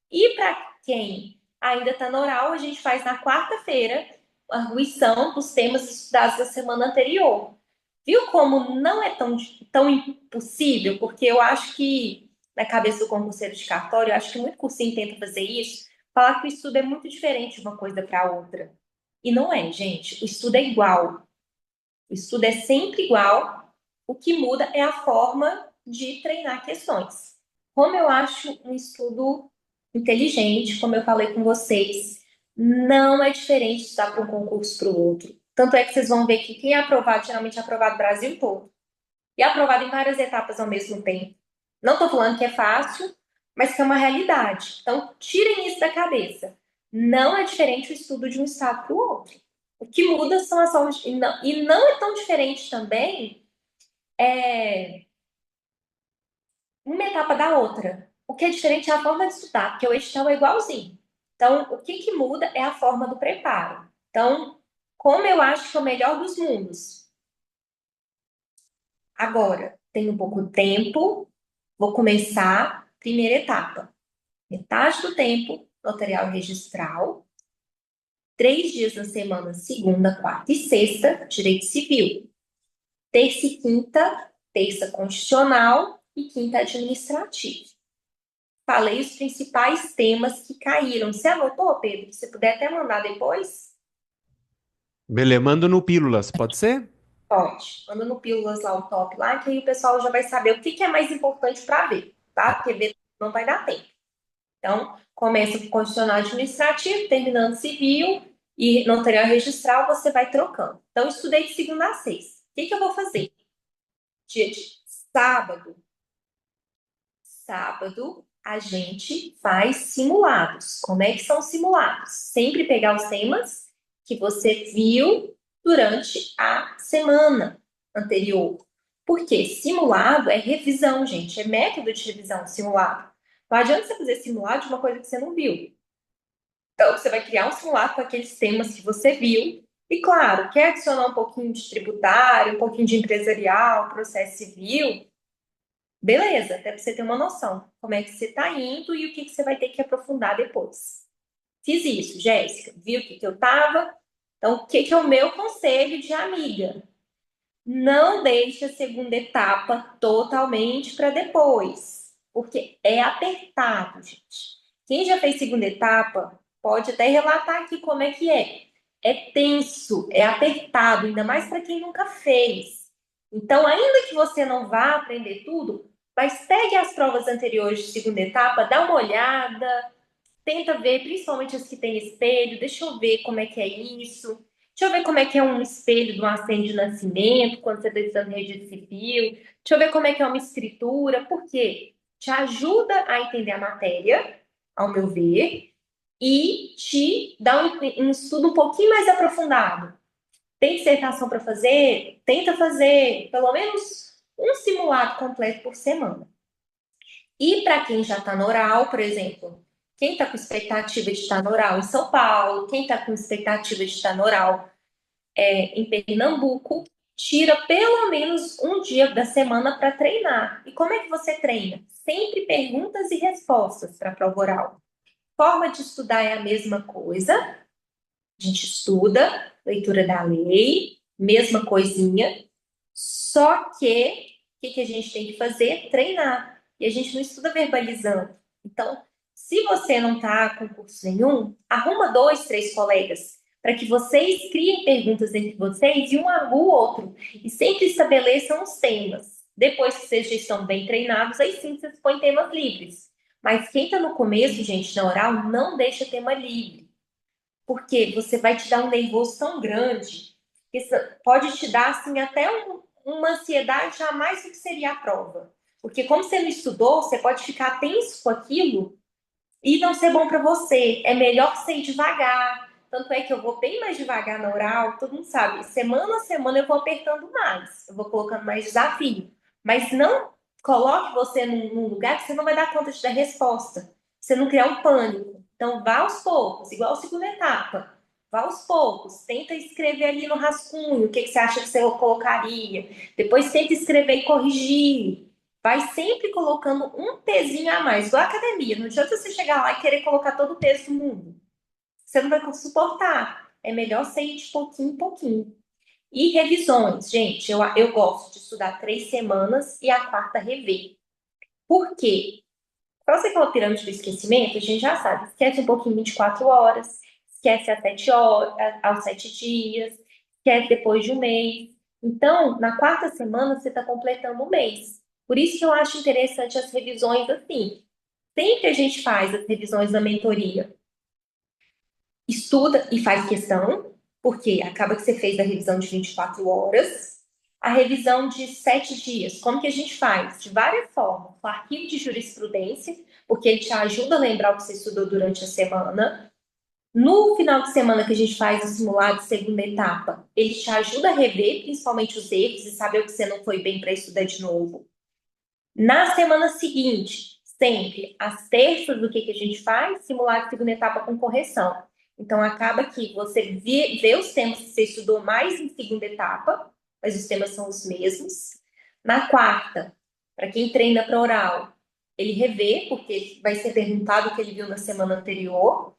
E para quem ainda está no oral, a gente faz na quarta-feira a arguição dos temas estudados da semana anterior. Viu como não é tão impossível? Porque eu acho que na cabeça do concurseiro de cartório, eu acho que muito cursinho tenta fazer isso, falar que o estudo é muito diferente de uma coisa para outra. E não é, gente. O estudo é igual. O estudo é sempre igual. O que muda é a forma de treinar questões. Como eu acho um estudo inteligente, como eu falei com vocês, não é diferente de estudar para um concurso para o outro. Tanto é que vocês vão ver que quem é aprovado, geralmente é aprovado no Brasil todo. E é aprovado em várias etapas ao mesmo tempo. Não estou falando que é fácil, mas que é uma realidade. Então, tirem isso da cabeça. Não é diferente o estudo de um estado para o outro. O que muda são as formas. E não é tão diferente também uma etapa da outra. O que é diferente é a forma de estudar, porque o edital é igualzinho. Então, o que muda é a forma do preparo. Então, como eu acho que é o melhor dos mundos? Agora, tenho pouco tempo, vou começar primeira etapa. Metade do tempo, notarial registral. 3 dias na semana, segunda, quarta e sexta, direito civil. Terça e quinta, terça constitucional e quinta administrativo. Falei os principais temas que caíram. Você anotou, Pedro? Se puder até mandar depois? Beleza, mando no Pílulas, pode ser? Pode. Manda no Pílulas lá o top lá, que aí o pessoal já vai saber o que é mais importante para ver, tá? Porque ver não vai dar tempo. Então, começa com constitucional administrativo, terminando civil e notarial registral, você vai trocando. Então, estudei de segunda a sexta. O que eu vou fazer? Dia de sábado. Sábado, a gente faz simulados. Como é que são os simulados? Sempre pegar os temas que você viu durante a semana anterior. Porque simulado é revisão, gente. É método de revisão, simulado. Não adianta você fazer simulado de uma coisa que você não viu. Então, você vai criar um simulado com aqueles temas que você viu. E, claro, quer adicionar um pouquinho de tributário, um pouquinho de empresarial, processo civil, beleza, até para você ter uma noção como é que você está indo e o que você vai ter que aprofundar depois. Fiz isso, Jéssica, viu o que eu estava? Então, o que é o meu conselho de amiga? Não deixe a segunda etapa totalmente para depois, porque é apertado, gente. Quem já fez segunda etapa pode até relatar aqui como é que é. É tenso, é apertado, ainda mais para quem nunca fez. Então, ainda que você não vá aprender tudo, mas pegue as provas anteriores de segunda etapa, dá uma olhada, tenta ver, principalmente as que tem espelho, deixa eu ver como é que é isso. Deixa eu ver como é que é um espelho de um assento de nascimento, quando você está estudando registro civil. Deixa eu ver como é que é uma escritura, porque te ajuda a entender a matéria, ao meu ver, e te dá um estudo um pouquinho mais aprofundado. Tem dissertação para fazer? Tenta fazer pelo menos um simulado completo por semana. E para quem já está no oral, por exemplo, quem está com expectativa de estar no oral em São Paulo, quem está com expectativa de estar no oral em Pernambuco, tira pelo menos um dia da semana para treinar. E como é que você treina? Sempre perguntas e respostas para a prova oral. Forma de estudar é a mesma coisa. A gente estuda, leitura da lei, mesma coisinha. Só que, o que a gente tem que fazer? Treinar. E a gente não estuda verbalizando. Então, se você não está com curso nenhum, arruma 2, 3 colegas para que vocês criem perguntas entre vocês e um arruma o outro. E sempre estabeleçam os temas. Depois que vocês já estão bem treinados, aí sim vocês põem temas livres. Mas quem está no começo, gente, na oral, não deixa tema livre. Porque você vai te dar um nervoso tão grande que isso pode te dar assim até uma ansiedade a mais do que seria a prova. Porque como você não estudou, você pode ficar tenso com aquilo e não ser bom para você. É melhor você ir devagar. Tanto é que eu vou bem mais devagar na oral, todo mundo sabe. Semana a semana eu vou apertando mais, eu vou colocando mais desafio. Mas não coloque você num lugar que você não vai dar conta de dar resposta. Você não criar um pânico. Então vá aos poucos, igual a segunda etapa. Vá aos poucos, tenta escrever ali no rascunho o que você acha que você colocaria. Depois tenta escrever e corrigir. Vai sempre colocando um pezinho a mais, igual a academia. Não adianta você chegar lá e querer colocar todo o peso do mundo. Você não vai suportar. É melhor você ir de pouquinho em pouquinho. E revisões, gente, eu gosto de estudar 3 semanas e a quarta rever. Por quê? Para você aquela pirâmide do esquecimento, a gente já sabe. Esquece um pouquinho em 24 horas, esquece às 7 horas, aos 7 dias, esquece depois de um mês. Então, na quarta semana, você está completando o mês. Por isso que eu acho interessante as revisões assim. Sempre a gente faz as revisões da mentoria. Estuda e faz questão, porque acaba que você fez a revisão de 24 horas, a revisão de 7 dias. Como que a gente faz? De várias formas. O arquivo de jurisprudência, porque ele te ajuda a lembrar o que você estudou durante a semana. No final de semana que a gente faz o simulado de segunda etapa, ele te ajuda a rever principalmente os erros e saber o que você não foi bem para estudar de novo. Na semana seguinte, sempre, às terças, o que que a gente faz? Simulado de segunda etapa com correção. Então, acaba que você vê os temas que você estudou mais em segunda etapa, mas os temas são os mesmos. Na quarta, para quem treina para oral, ele revê, porque vai ser perguntado o que ele viu na semana anterior.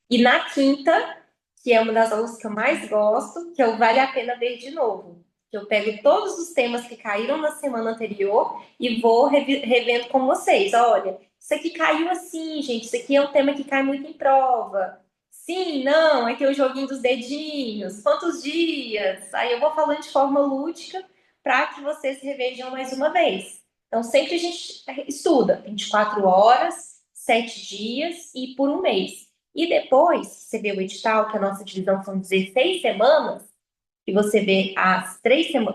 E na quinta, que é uma das aulas que eu mais gosto, que eu vale a pena ver de novo. Eu pego todos os temas que caíram na semana anterior e vou revendo com vocês. Olha, isso aqui caiu assim, gente. Isso aqui é um tema que cai muito em prova. Sim, não, aí tem o joguinho dos dedinhos. Quantos dias? Aí eu vou falando de forma lúdica para que vocês revejam mais uma vez. Então, sempre a gente estuda 24 horas, 7 dias e por um mês. E depois, você vê o edital, que a nossa divisão são 16 semanas, e você vê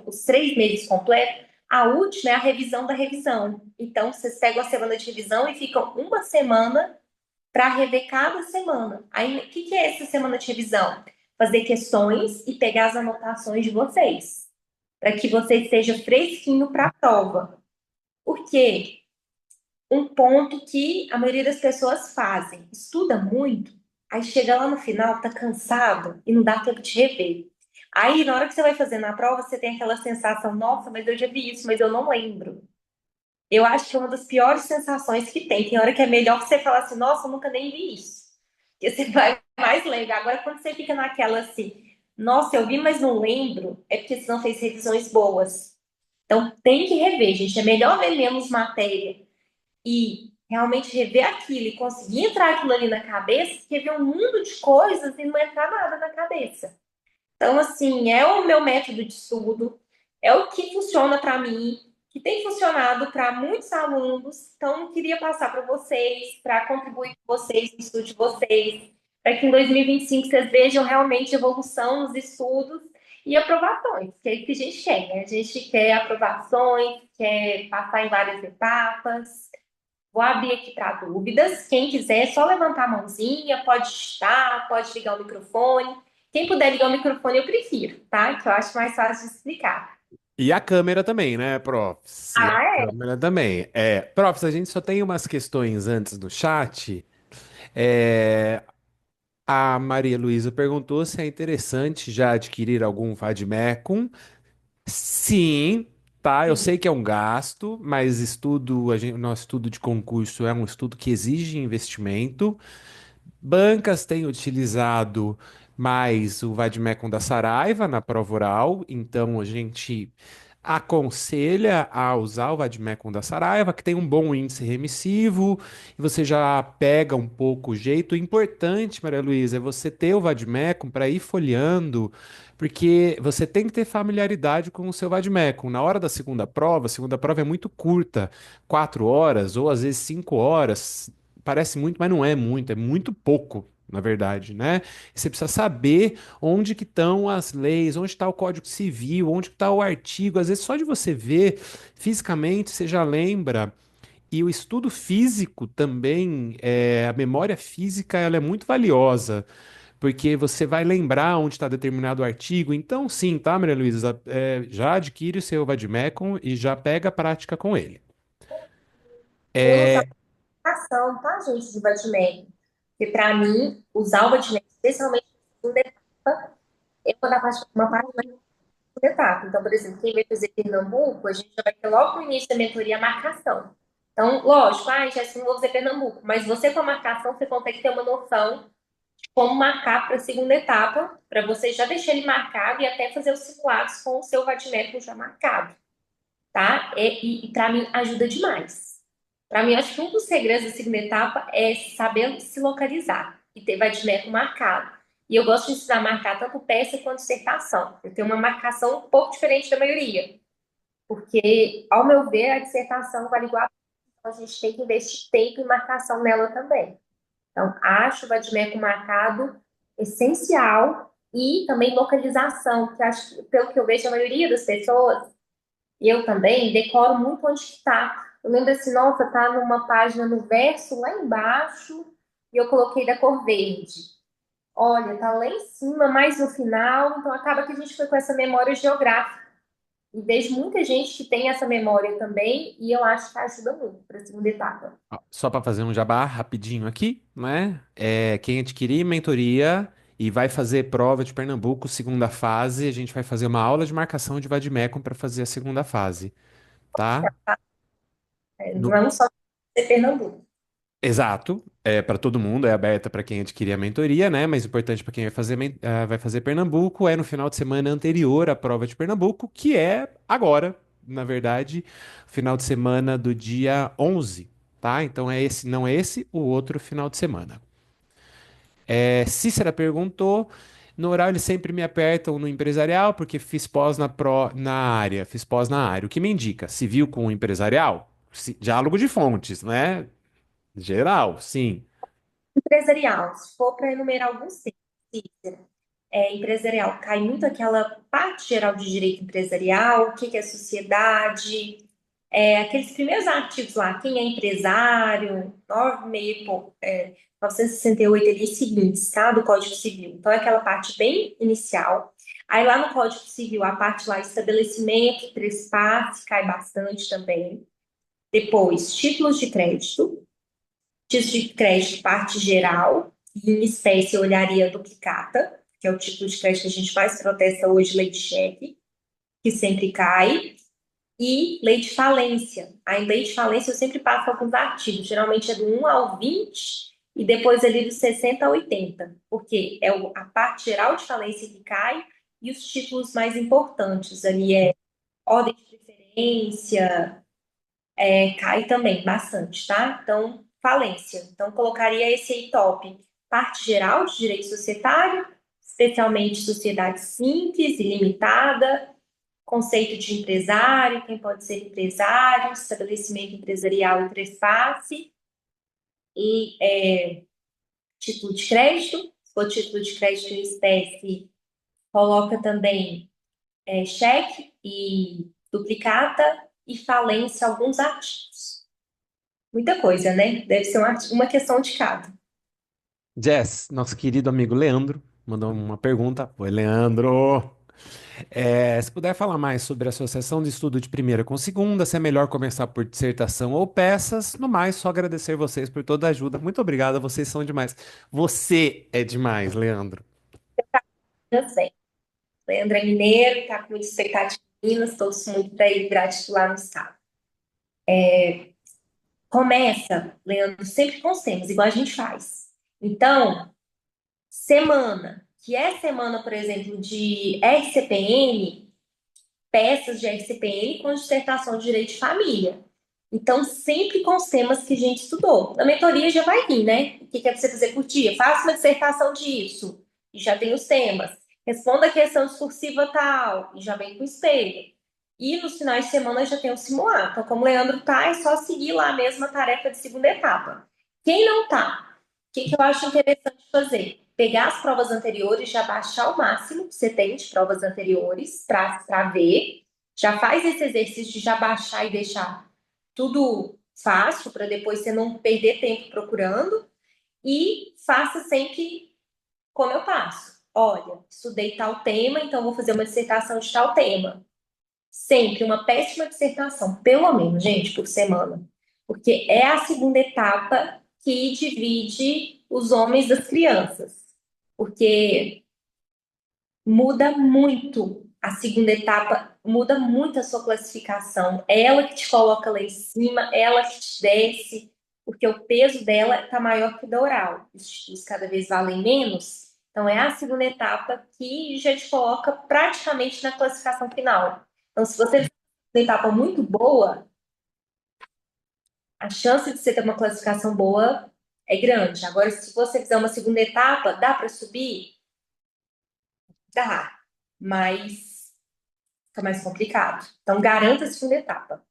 os 3 meses completos, a última é a revisão da revisão. Então, vocês pegam a semana de revisão e ficam uma semana para rever cada semana. Aí, o que é essa semana de revisão? Fazer questões e pegar as anotações de vocês, para que você esteja fresquinho para a prova. Por quê? Um ponto que a maioria das pessoas fazem. Estuda muito, aí chega lá no final, tá cansado e não dá tempo de rever. Aí, na hora que você vai fazer na prova, você tem aquela sensação, nossa, mas eu já vi isso, mas eu não lembro. Eu acho que é uma das piores sensações que tem. Tem hora que é melhor você falar assim, nossa, eu nunca nem vi isso. Porque você vai mais lembrar. Agora, quando você fica naquela assim, nossa, eu vi, mas não lembro, é porque você não fez revisões boas. Então, tem que rever, gente. É melhor ver menos matéria e realmente rever aquilo e conseguir entrar aquilo ali na cabeça, que ver um mundo de coisas e não entrar nada na cabeça. Então, assim, é o meu método de estudo, é o que funciona para mim, que tem funcionado para muitos alunos. Então, eu queria passar para vocês, para contribuir com vocês, no estudo de vocês, para que em 2025 vocês vejam realmente evolução nos estudos e aprovações, que é isso que a gente quer, né? A gente quer aprovações, quer passar em várias etapas. Vou abrir aqui para dúvidas. Quem quiser, é só levantar a mãozinha, pode digitar, pode ligar o microfone. Quem puder ligar o microfone, eu prefiro, tá? Que eu acho mais fácil de explicar. E a câmera também, né, profs? E a Ah, é? câmera também. Profs, a gente só tem umas questões antes do chat. É, a Maria Luísa perguntou se é interessante já adquirir algum vademecum. Sim, tá. Eu sei Sim. que é um gasto, mas o nosso estudo de concurso é um estudo que exige investimento. Bancas têm utilizado mais o vademecum da Saraiva na prova oral, então a gente aconselha a usar o vademecum da Saraiva, que tem um bom índice remissivo, e você já pega um pouco o jeito. O importante, Maria Luísa, é você ter o vademecum para ir folheando, porque você tem que ter familiaridade com o seu vademecum. Na hora da segunda prova é muito curta, 4 horas ou às vezes 5 horas. Parece muito, mas não é muito pouco, na verdade, né? Você precisa saber onde que estão as leis, onde está o Código Civil, onde que está o artigo. Às vezes só de você ver fisicamente você já lembra. E o estudo físico também, a memória física, ela é muito valiosa, porque você vai lembrar onde está determinado artigo. Então, sim, tá, Maria Luísa? Já adquire o seu vademecum e já pega a prática com ele. Vou anotar a ação, tá, gente, de Vadimed? Porque, para mim, usar o Vadimed, especialmente na segunda etapa, é uma parte mais segunda etapa. Então, por exemplo, quem vai fazer Pernambuco, a gente já vai ter logo no início da mentoria a marcação. Então, lógico, Jéssica, não vou fazer Pernambuco, mas você com a marcação, você consegue ter uma noção de como marcar para a segunda etapa, para você já deixar ele marcado e até fazer os simulados com o seu vadimétrico já marcado, tá? E para mim ajuda demais. Para mim, acho que um dos segredos da segunda etapa é saber se localizar e ter vadimétrico marcado. E eu gosto de ensinar a marcar tanto peça quanto dissertação. Eu tenho uma marcação um pouco diferente da maioria, porque, ao meu ver, a dissertação vale igual a gente tem que investir tempo e marcação nela também. Então, acho o vadimeco marcado essencial e também localização, que acho que, pelo que eu vejo, a maioria das pessoas, e eu também, decoro muito onde está. Eu lembro assim, nossa, tá numa página no verso lá embaixo e eu coloquei da cor verde. Olha, tá lá em cima, mais no final, então acaba que a gente foi com essa memória geográfica. E vejo muita gente que tem essa memória também, e eu acho que ajuda muito para a segunda etapa. Ó, só para fazer um jabá rapidinho aqui, né? Quem adquirir mentoria e vai fazer prova de Pernambuco, segunda fase, a gente vai fazer uma aula de marcação de vademecum para fazer a segunda fase, tá? No- Não só ser Pernambuco. Exato, é para todo mundo, é aberta para quem adquirir a mentoria, né? Mas o importante para quem vai fazer, vai fazer Pernambuco é no final de semana anterior à prova de Pernambuco, que é agora, na verdade, final de semana do dia 11, tá? Então é esse, não é esse, o outro final de semana. Cícera perguntou. No oral eles sempre me apertam no empresarial, porque fiz pós na área, fiz pós na área. O que me indica? Civil com empresarial? Diálogo de fontes, né? Geral, sim. Empresarial, se for para enumerar alguns temas, empresarial, cai muito aquela parte geral de direito empresarial, o que que é sociedade, aqueles primeiros artigos lá, quem é empresário, 968 ali, seguintes, tá? Do Código Civil. Então, é aquela parte bem inicial. Aí, lá no Código Civil, a parte lá, estabelecimento, trespasse, cai bastante também. Depois, títulos de crédito, parte geral, e em espécie, eu olharia a duplicata, que é o título de crédito que a gente mais protesta hoje, lei de cheque, que sempre cai. E lei de falência. A lei de falência eu sempre passo alguns artigos, geralmente é do 1 ao 20 e depois ali do 60 ao 80, porque é a parte geral de falência que cai e os títulos mais importantes ali é ordem de preferência, cai também bastante, tá? Então, falência. Então, colocaria esse aí top. Parte geral de direito societário, especialmente sociedade simples e limitada, conceito de empresário, quem pode ser empresário, estabelecimento empresarial e trespasse, e título de crédito. Se for título de crédito em espécie, coloca também cheque e duplicata e falência alguns artigos. Muita coisa, né? Deve ser uma questão de cada. Jess, nosso querido amigo Leandro, mandou uma pergunta. Oi, Leandro. Se puder falar mais sobre a associação de estudo de primeira com segunda, se é melhor começar por dissertação ou peças, no mais, só agradecer vocês por toda a ajuda. Muito obrigado, vocês são demais. Você é demais, Leandro. Eu sei. Leandro é mineiro, está com muita expectativa em Minas, todos muito para ir virar titular no estado. Começa, Leandro, sempre com os temas, igual a gente faz. Então, semana, que é semana, por exemplo, de RCPN, peças de RCPN com dissertação de direito de família. Então, sempre com os temas que a gente estudou. Na mentoria já vai vir, né? O que é para você fazer por dia? Faça uma dissertação disso, e já tem os temas. Responda a questão discursiva tal, e já vem com o espelho. E nos finais de semana já tem o simulado. Então, como o Leandro tá, é só seguir lá a mesma tarefa de segunda etapa. Quem não tá, o que eu acho interessante fazer? Pegar as provas anteriores, já baixar o máximo que você tem de provas anteriores para ver. Já faz esse exercício de já baixar e deixar tudo fácil para depois você não perder tempo procurando. E faça sempre como eu faço. Olha, estudei tal tema, então vou fazer uma dissertação de tal tema. Sempre uma péssima dissertação, pelo menos, gente, por semana. Porque é a segunda etapa que divide os homens das crianças. Porque muda muito a segunda etapa, muda muito a sua classificação. É ela que te coloca lá em cima, é ela que te desce, porque o peso dela está maior que o da oral. Os títulos cada vez valem menos. Então, é a segunda etapa que já te coloca praticamente na classificação final. Então, se você fizer uma etapa muito boa, a chance de você ter uma classificação boa é grande. Agora, se você fizer uma segunda etapa, dá para subir? Dá, mas fica mais complicado. Então, garanta a segunda etapa.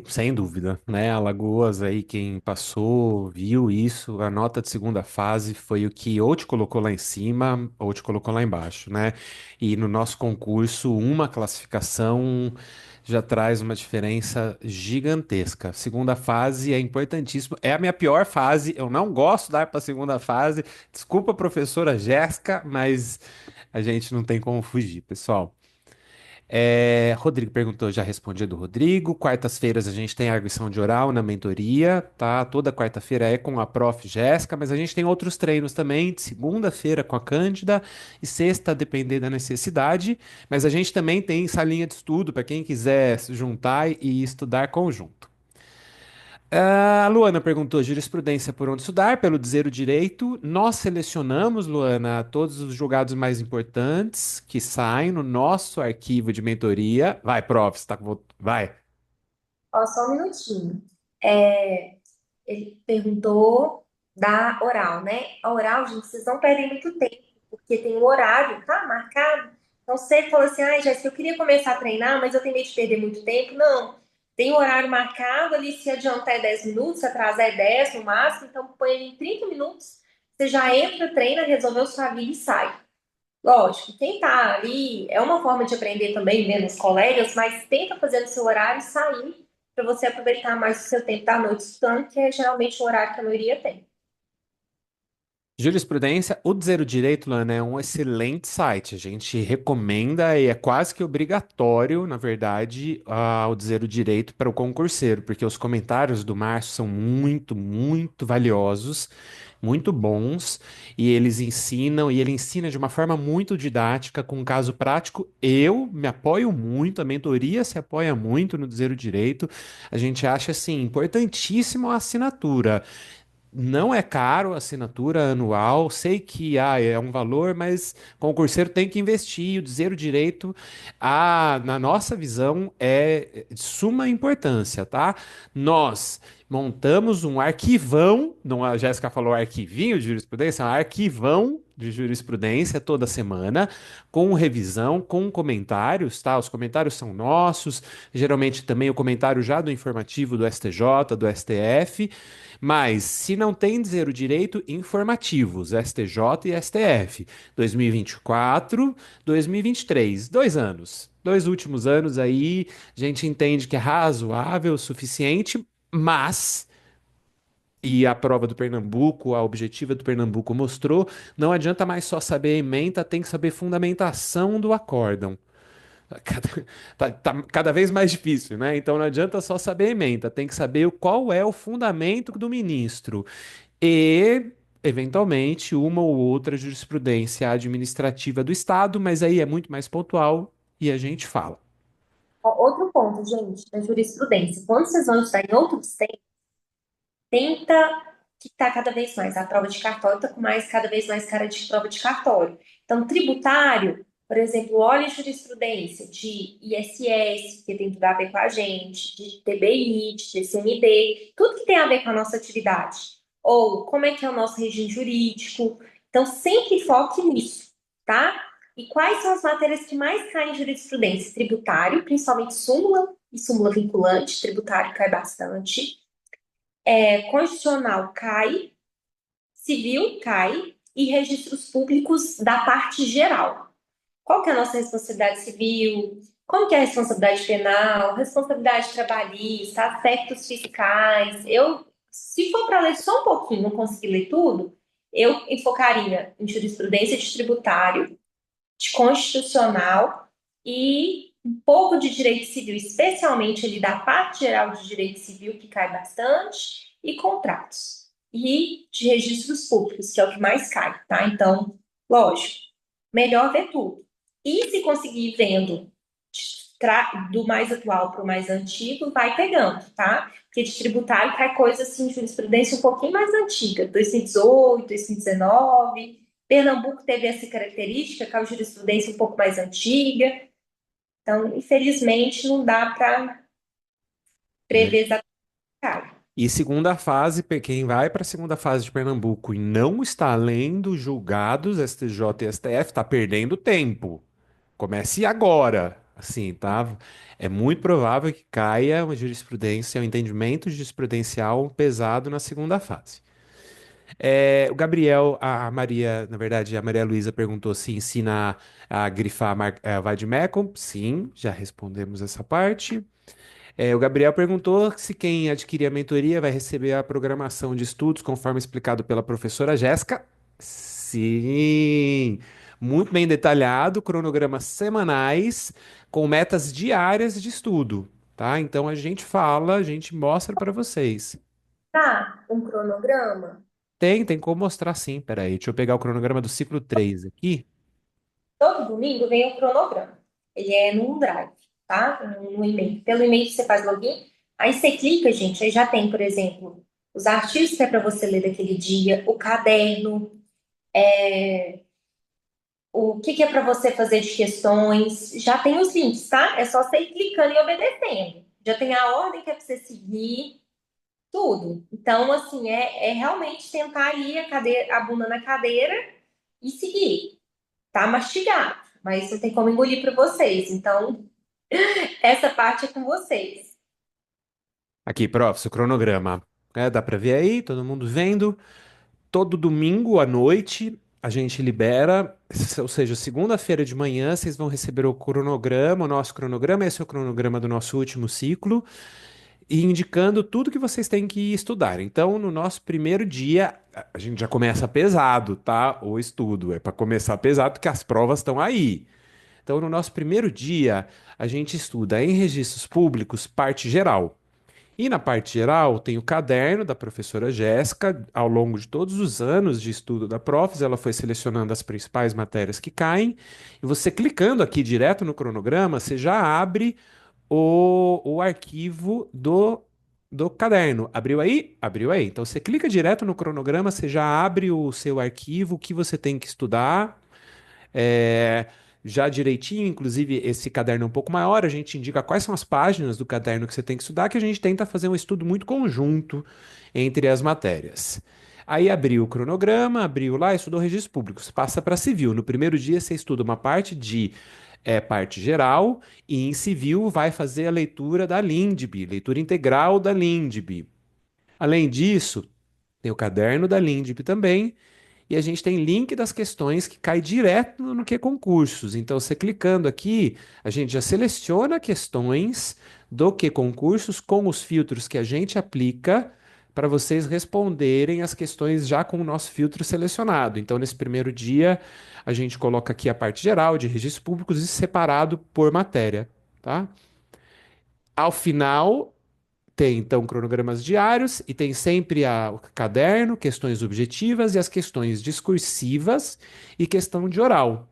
Sem dúvida, né? Alagoas aí, quem passou, viu isso, a nota de segunda fase foi o que ou te colocou lá em cima ou te colocou lá embaixo, né? E no nosso concurso, uma classificação já traz uma diferença gigantesca. Segunda fase é importantíssimo, é a minha pior fase, eu não gosto de dar para a segunda fase. Desculpa, professora Jéssica, mas a gente não tem como fugir, pessoal. Rodrigo perguntou, já respondi a do Rodrigo. Quartas-feiras a gente tem arguição de oral na mentoria, tá? Toda quarta-feira é com a prof. Jéssica, mas a gente tem outros treinos também, de segunda-feira com a Cândida e sexta, a depender da necessidade. Mas a gente também tem salinha de estudo para quem quiser se juntar e estudar conjunto. A Luana perguntou: jurisprudência por onde estudar? Pelo dizer o direito. Nós selecionamos, Luana, todos os julgados mais importantes que saem no nosso arquivo de mentoria. Vai, prof, vai. Ó, só um minutinho. É, ele perguntou da oral, né? A oral, gente, vocês não perdem muito tempo, porque tem um horário, tá? Marcado. Então, você falou assim, ai, Jéssica, eu queria começar a treinar, mas eu tenho medo de perder muito tempo. Não. Tem um horário marcado ali, se adiantar é 10 minutos, se atrasar é 10 no máximo, então põe ele em 30 minutos, você já entra, treina, resolveu sua vida e sai. Lógico, quem tá ali é uma forma de aprender também, vendo os colegas, mas tenta fazer no seu horário e sair para você aproveitar mais o seu tempo da noite estudando, que é geralmente o horário que a maioria tem. Jurisprudência, o Dizer o Direito, Lana, é um excelente site. A gente recomenda e é quase que obrigatório, na verdade, o Dizer o Direito para o concurseiro, porque os comentários do Márcio são muito, muito valiosos, muito bons, e ele ensina de uma forma muito didática, com um caso prático. Eu me apoio muito, a mentoria se apoia muito no Dizer o Direito. A gente acha, assim, importantíssimo a assinatura. Não é caro a assinatura anual, sei que é um valor, mas concurseiro tem que investir, o dizer o direito, na nossa visão, é de suma importância, tá? Nós montamos um arquivão, não, a Jéssica falou arquivinho de jurisprudência, é um arquivão de jurisprudência toda semana, com revisão, com comentários, tá? Os comentários são nossos, geralmente também o comentário já do informativo do STJ, do STF. Mas, se não tem dizer o direito, informativos, STJ e STF, 2024, 2023, 2 anos. 2 últimos anos aí, a gente entende que é razoável o suficiente, mas, e a prova do Pernambuco, a objetiva do Pernambuco mostrou, não adianta mais só saber a ementa, tem que saber fundamentação do acórdão. Cada, tá cada vez mais difícil, né? Então não adianta só saber a ementa, tem que saber qual é o fundamento do ministro e, eventualmente, uma ou outra jurisprudência administrativa do Estado, mas aí é muito mais pontual e a gente fala. Ó, outro ponto, gente, da jurisprudência. Quando vocês vão estudar em outros tempos, tenta que está cada vez mais. A prova de cartório está com mais, cada vez mais cara de prova de cartório. Então, tributário, por exemplo, olha a jurisprudência de ISS, que tem tudo a ver com a gente, de TBI, de TCMD, tudo que tem a ver com a nossa atividade. Ou como é que é o nosso regime jurídico. Então, sempre foque nisso, tá? E quais são as matérias que mais caem em jurisprudência? Tributário, principalmente súmula e súmula vinculante, tributário cai bastante. Constitucional cai, civil cai e registros públicos da parte geral. Qual que é a nossa responsabilidade civil? Como que é a responsabilidade penal, responsabilidade trabalhista, aspectos fiscais? Eu, se for para ler só um pouquinho, não conseguir ler tudo, eu enfocaria em jurisprudência de tributário, de constitucional e um pouco de direito civil, especialmente ali da parte geral de direito civil, que cai bastante, e contratos. E de registros públicos, que é o que mais cai, tá? Então, lógico, melhor ver tudo. E se conseguir ir vendo do mais atual para o mais antigo, vai pegando, tá? Porque de tributário cai coisa assim, de jurisprudência um pouquinho mais antiga, 2018, 2019. Pernambuco teve essa característica, que é a jurisprudência um pouco mais antiga. Então, infelizmente, não dá para Né? prever exatamente. E segunda fase, quem vai para a segunda fase de Pernambuco e não está lendo julgados STJ e STF, está perdendo tempo. Comece agora, assim, tá? É muito provável que caia uma jurisprudência, um entendimento jurisprudencial pesado na segunda fase. O Gabriel, a Maria, na verdade, a Maria Luísa perguntou se ensina a grifar a Vademecum. Sim, já respondemos essa parte. O Gabriel perguntou se quem adquirir a mentoria vai receber a programação de estudos conforme explicado pela professora Jéssica. Sim, muito bem detalhado, cronogramas semanais com metas diárias de estudo, tá? Então a gente fala, a gente mostra para vocês. Tá, um cronograma. Tem como mostrar sim. Peraí, deixa eu pegar o cronograma do ciclo 3 aqui. Todo domingo vem o cronograma. Ele é num drive, tá? No e-mail. Pelo e-mail você faz login. Aí você clica, gente, aí já tem, por exemplo, os artigos que é para você ler daquele dia, o caderno, o que é para você fazer de questões. Já tem os links, tá? É só você ir clicando e obedecendo. Já tem a ordem que é para você seguir, tudo. Então, assim, é realmente tentar ali a bunda na cadeira e seguir. Tá mastigado, mas não tem como engolir para vocês. Então, essa parte é com vocês. Aqui, prof, seu cronograma. Dá para ver aí? Todo mundo vendo? Todo domingo à noite a gente libera, ou seja, segunda-feira de manhã vocês vão receber o cronograma, o nosso cronograma, esse é o cronograma do nosso último ciclo, e indicando tudo que vocês têm que estudar. Então, no nosso primeiro dia, a gente já começa pesado, tá? O estudo é para começar pesado, porque as provas estão aí. Então, no nosso primeiro dia, a gente estuda em registros públicos, parte geral. E na parte geral, tem o caderno da professora Jéssica. Ao longo de todos os anos de estudo da Profs, ela foi selecionando as principais matérias que caem. E você clicando aqui direto no cronograma, você já abre o arquivo do caderno. Abriu aí? Abriu aí. Então você clica direto no cronograma, você já abre o seu arquivo, o que você tem que estudar. É, já direitinho, inclusive esse caderno é um pouco maior, a gente indica quais são as páginas do caderno que você tem que estudar, que a gente tenta fazer um estudo muito conjunto entre as matérias. Aí abriu o cronograma, abriu lá, estudou registros públicos, passa para civil. No primeiro dia você estuda uma parte de parte geral e em civil vai fazer a leitura da LINDB, leitura integral da LINDB. Além disso, tem o caderno da LINDB também, e a gente tem link das questões que cai direto no que concursos. Então, você clicando aqui, a gente já seleciona questões do que concursos com os filtros que a gente aplica para vocês responderem as questões já com o nosso filtro selecionado. Então, nesse primeiro dia, a gente coloca aqui a parte geral de registros públicos e separado por matéria, tá? Ao final, tem então cronogramas diários e tem sempre o caderno, questões objetivas e as questões discursivas e questão de oral.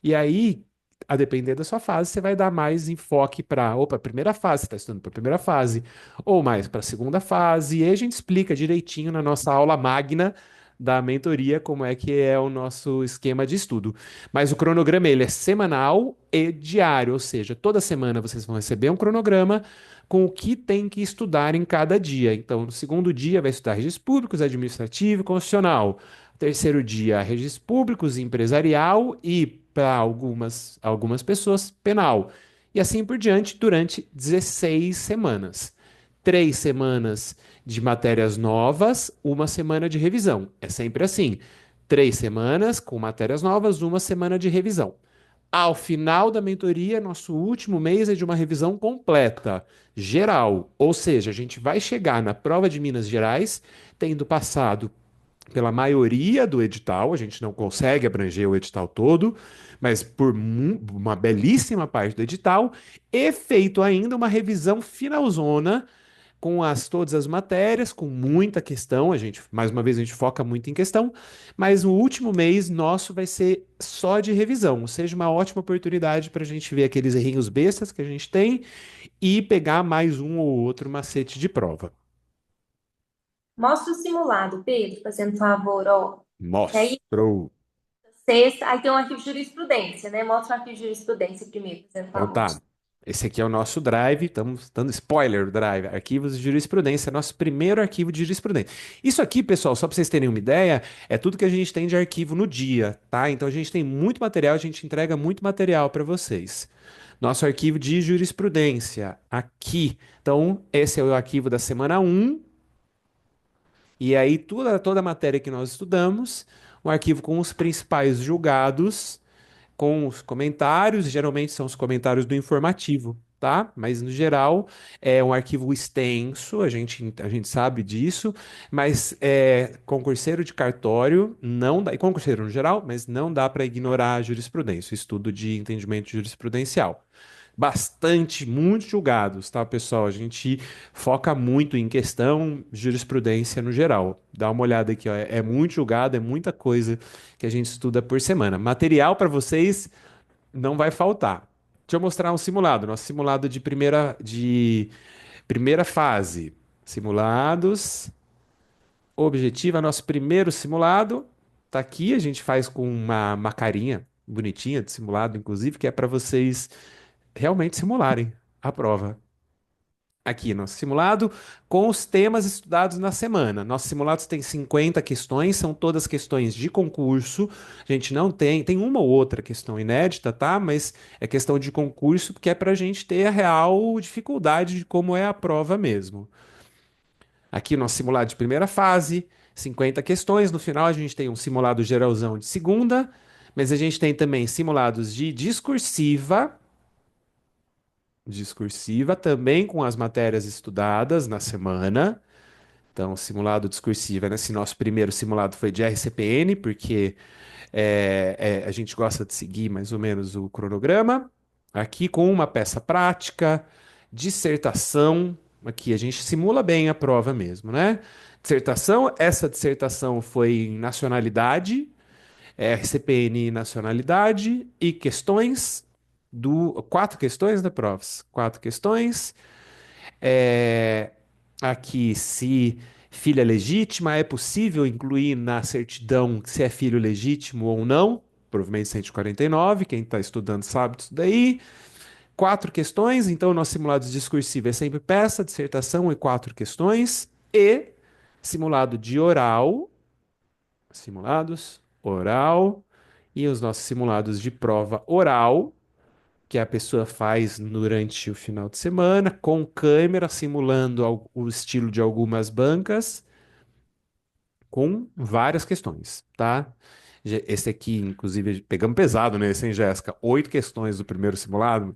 E aí, a depender da sua fase, você vai dar mais enfoque para, opa, primeira fase, você está estudando para a primeira fase, ou mais para a segunda fase, e aí a gente explica direitinho na nossa aula magna da mentoria como é que é o nosso esquema de estudo. Mas o cronograma ele é semanal e diário, ou seja, toda semana vocês vão receber um cronograma com o que tem que estudar em cada dia. Então, no segundo dia vai estudar registros públicos, administrativo e constitucional. Terceiro dia, registros públicos, empresarial e, para algumas pessoas, penal. E assim por diante durante 16 semanas. 3 semanas de matérias novas, uma semana de revisão. É sempre assim. 3 semanas com matérias novas, uma semana de revisão. Ao final da mentoria, nosso último mês é de uma revisão completa, geral. Ou seja, a gente vai chegar na prova de Minas Gerais tendo passado pela maioria do edital, a gente não consegue abranger o edital todo, mas por uma belíssima parte do edital, e feito ainda uma revisão finalzona com todas as matérias, com muita questão, a gente, mais uma vez, a gente foca muito em questão, mas o último mês nosso vai ser só de revisão, ou seja, uma ótima oportunidade para a gente ver aqueles errinhos bestas que a gente tem e pegar mais um ou outro macete de prova. Mostra o simulado, Pedro, fazendo favor, ó. Que aí, Mostrou. sexta, aí tem um arquivo de jurisprudência, né? Mostra o arquivo de jurisprudência primeiro, fazendo Então favor. tá. Esse aqui é o nosso Drive, estamos dando spoiler do Drive, arquivos de jurisprudência, nosso primeiro arquivo de jurisprudência. Isso aqui, pessoal, só para vocês terem uma ideia, é tudo que a gente tem de arquivo no dia, tá? Então a gente tem muito material, a gente entrega muito material para vocês. Nosso arquivo de jurisprudência, aqui. Então, esse é o arquivo da semana um, e aí toda a matéria que nós estudamos, um arquivo com os principais julgados com os comentários, geralmente são os comentários do informativo, tá? Mas no geral é um arquivo extenso, a gente sabe disso, mas concurseiro de cartório não dá, e concurseiro no geral, mas não dá para ignorar a jurisprudência, o estudo de entendimento jurisprudencial. Bastante, muitos julgados, tá, pessoal? A gente foca muito em questão jurisprudência no geral. Dá uma olhada aqui, ó. É muito julgado, é muita coisa que a gente estuda por semana. Material para vocês não vai faltar. Deixa eu mostrar um simulado, nosso simulado de primeira fase. Simulados, objetiva, nosso primeiro simulado. Tá aqui, a gente faz com uma carinha bonitinha de simulado, inclusive, que é para vocês realmente simularem a prova. Aqui, nosso simulado com os temas estudados na semana. Nossos simulados têm 50 questões, são todas questões de concurso. A gente não tem uma ou outra questão inédita, tá? Mas é questão de concurso, porque é para a gente ter a real dificuldade de como é a prova mesmo. Aqui, nosso simulado de primeira fase, 50 questões. No final, a gente tem um simulado geralzão de segunda, mas a gente tem também simulados de discursiva, também com as matérias estudadas na semana. Então, simulado discursivo, né? Esse nosso primeiro simulado foi de RCPN, porque a gente gosta de seguir mais ou menos o cronograma. Aqui com uma peça prática, dissertação. Aqui a gente simula bem a prova mesmo, né? Dissertação, essa dissertação foi em nacionalidade, RCPN nacionalidade e questões quatro questões, né, profs? Quatro questões. É, aqui, se filha legítima, é possível incluir na certidão se é filho legítimo ou não? Provavelmente 149, quem está estudando sabe disso daí. Quatro questões, então, nosso simulado discursivo é sempre peça, dissertação e quatro questões. E simulado de oral, simulados, oral, e os nossos simulados de prova oral que a pessoa faz durante o final de semana, com câmera, simulando o estilo de algumas bancas, com várias questões, tá? Esse aqui, inclusive, pegamos pesado nesse, hein, Jéssica? 8 questões do primeiro simulado.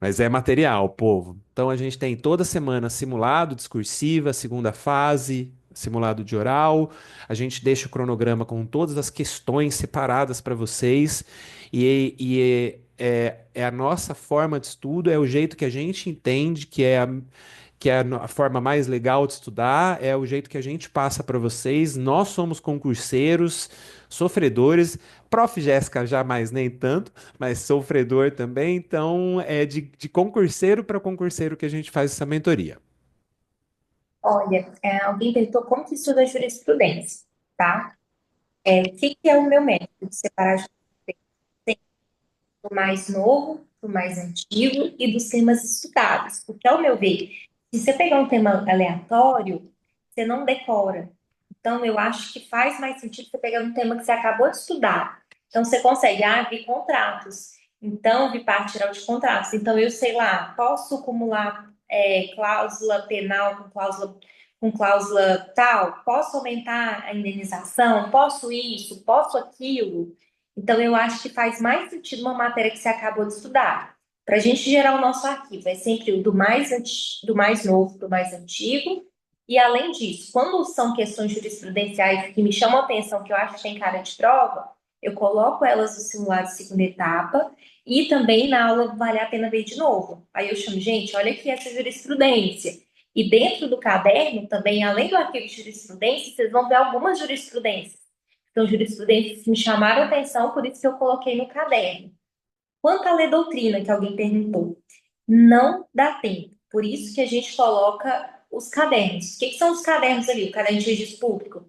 Mas é material, povo. Então a gente tem toda semana simulado, discursiva, segunda fase, simulado de oral. A gente deixa o cronograma com todas as questões separadas para vocês. E é a nossa forma de estudo, é o jeito que a gente entende que é a forma mais legal de estudar, é o jeito que a gente passa para vocês. Nós somos concurseiros, sofredores. Prof. Jéssica jamais nem tanto, mas sofredor também. Então, é de concurseiro para concurseiro que a gente faz essa mentoria. Olha, alguém perguntou como que estuda jurisprudência, tá? O que é o meu método de separar do mais novo, do mais antigo e dos temas estudados? Porque, ao meu ver, se você pegar um tema aleatório, você não decora. Então, eu acho que faz mais sentido você pegar um tema que você acabou de estudar. Então, você consegue, vi contratos. Então, vi parte geral de contratos. Então, eu sei lá, posso acumular cláusula penal com cláusula tal? Posso aumentar a indenização? Posso isso? Posso aquilo? Então, eu acho que faz mais sentido uma matéria que você acabou de estudar. Para a gente gerar o nosso arquivo, é sempre o do mais novo, do mais antigo. E, além disso, quando são questões jurisprudenciais que me chamam a atenção, que eu acho que tem cara de prova, eu coloco elas no simulado de segunda etapa e também na aula vale a pena ver de novo. Aí eu chamo, gente, olha aqui essa jurisprudência. E dentro do caderno, também, além do arquivo de jurisprudência, vocês vão ver algumas jurisprudências. Então, jurisprudências que me chamaram a atenção, por isso que eu coloquei no caderno. Quanto à lei doutrina, que alguém perguntou, não dá tempo. Por isso que a gente coloca os cadernos. O que são os cadernos ali? O caderno de registro público.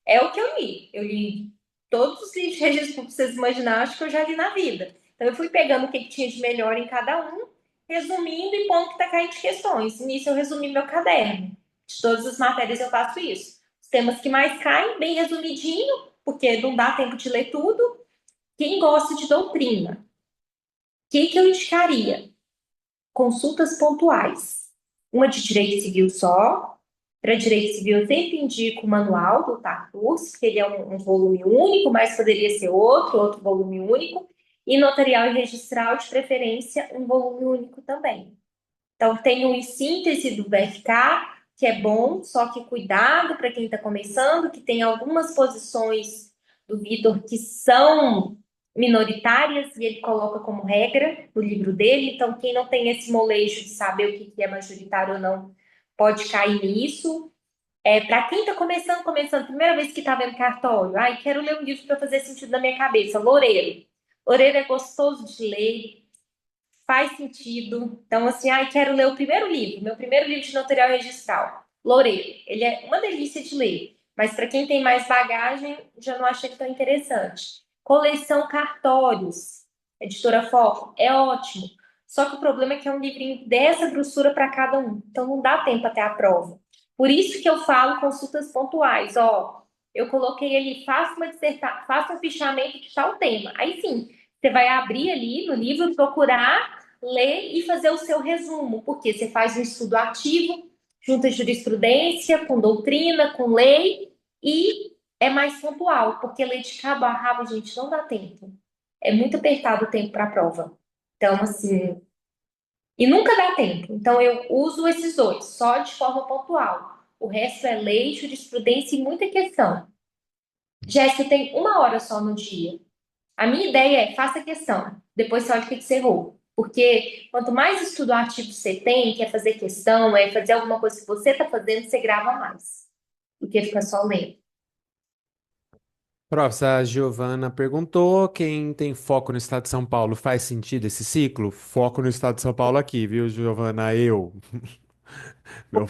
É o que eu li. Eu li todos os livros de registro público que vocês imaginaram, acho que eu já li na vida. Então, eu fui pegando o que tinha de melhor em cada um resumindo e pondo que está caindo de questões. Nisso eu resumi meu caderno. De todas as matérias eu faço isso. Os temas que mais caem, bem resumidinho, porque não dá tempo de ler tudo. Quem gosta de doutrina, o que eu indicaria? Consultas pontuais. Uma de direito civil só. Para direito civil, eu sempre indico o manual do Tartus, que ele é um volume único, mas poderia ser outro volume único. E notarial e registral, de preferência, um volume único também. Então, tem o Em Síntese do BFK, que é bom, só que cuidado para quem está começando, que tem algumas posições do Vitor que são minoritárias e ele coloca como regra no livro dele. Então, quem não tem esse molejo de saber o que é majoritário ou não, pode cair nisso. Para quem está começando, primeira vez que está vendo cartório, ai, quero ler um livro para fazer sentido na minha cabeça, Loureiro. Loureiro é gostoso de ler, faz sentido. Então, assim, ai, quero ler o primeiro livro, meu primeiro livro de notarial registral, Loureiro. Ele é uma delícia de ler, mas para quem tem mais bagagem, já não achei tão interessante. Coleção Cartórios, editora Foco, é ótimo. Só que o problema é que é um livrinho dessa grossura para cada um, então não dá tempo até a prova. Por isso que eu falo consultas pontuais, ó. Eu coloquei ali, faça um fichamento de tal tema. Aí sim, você vai abrir ali no livro, procurar, ler e fazer o seu resumo, porque você faz um estudo ativo, junta jurisprudência com doutrina, com lei, e é mais pontual, porque ler de cabo a rabo, gente, não dá tempo. É muito apertado o tempo para a prova. Então, assim, e nunca dá tempo. Então, eu uso esses dois, só de forma pontual. O resto é lei, jurisprudência e muita questão. Jéssica, tem uma hora só no dia. A minha ideia é faça questão, depois você olha o que você errou. Porque quanto mais estudo ativo você tem, que é fazer questão, é fazer alguma coisa que você está fazendo, você grava mais do que ficar só lendo. Prof, a Giovana perguntou: quem tem foco no estado de São Paulo faz sentido esse ciclo? Foco no estado de São Paulo aqui, viu, Giovana? Eu. Meu...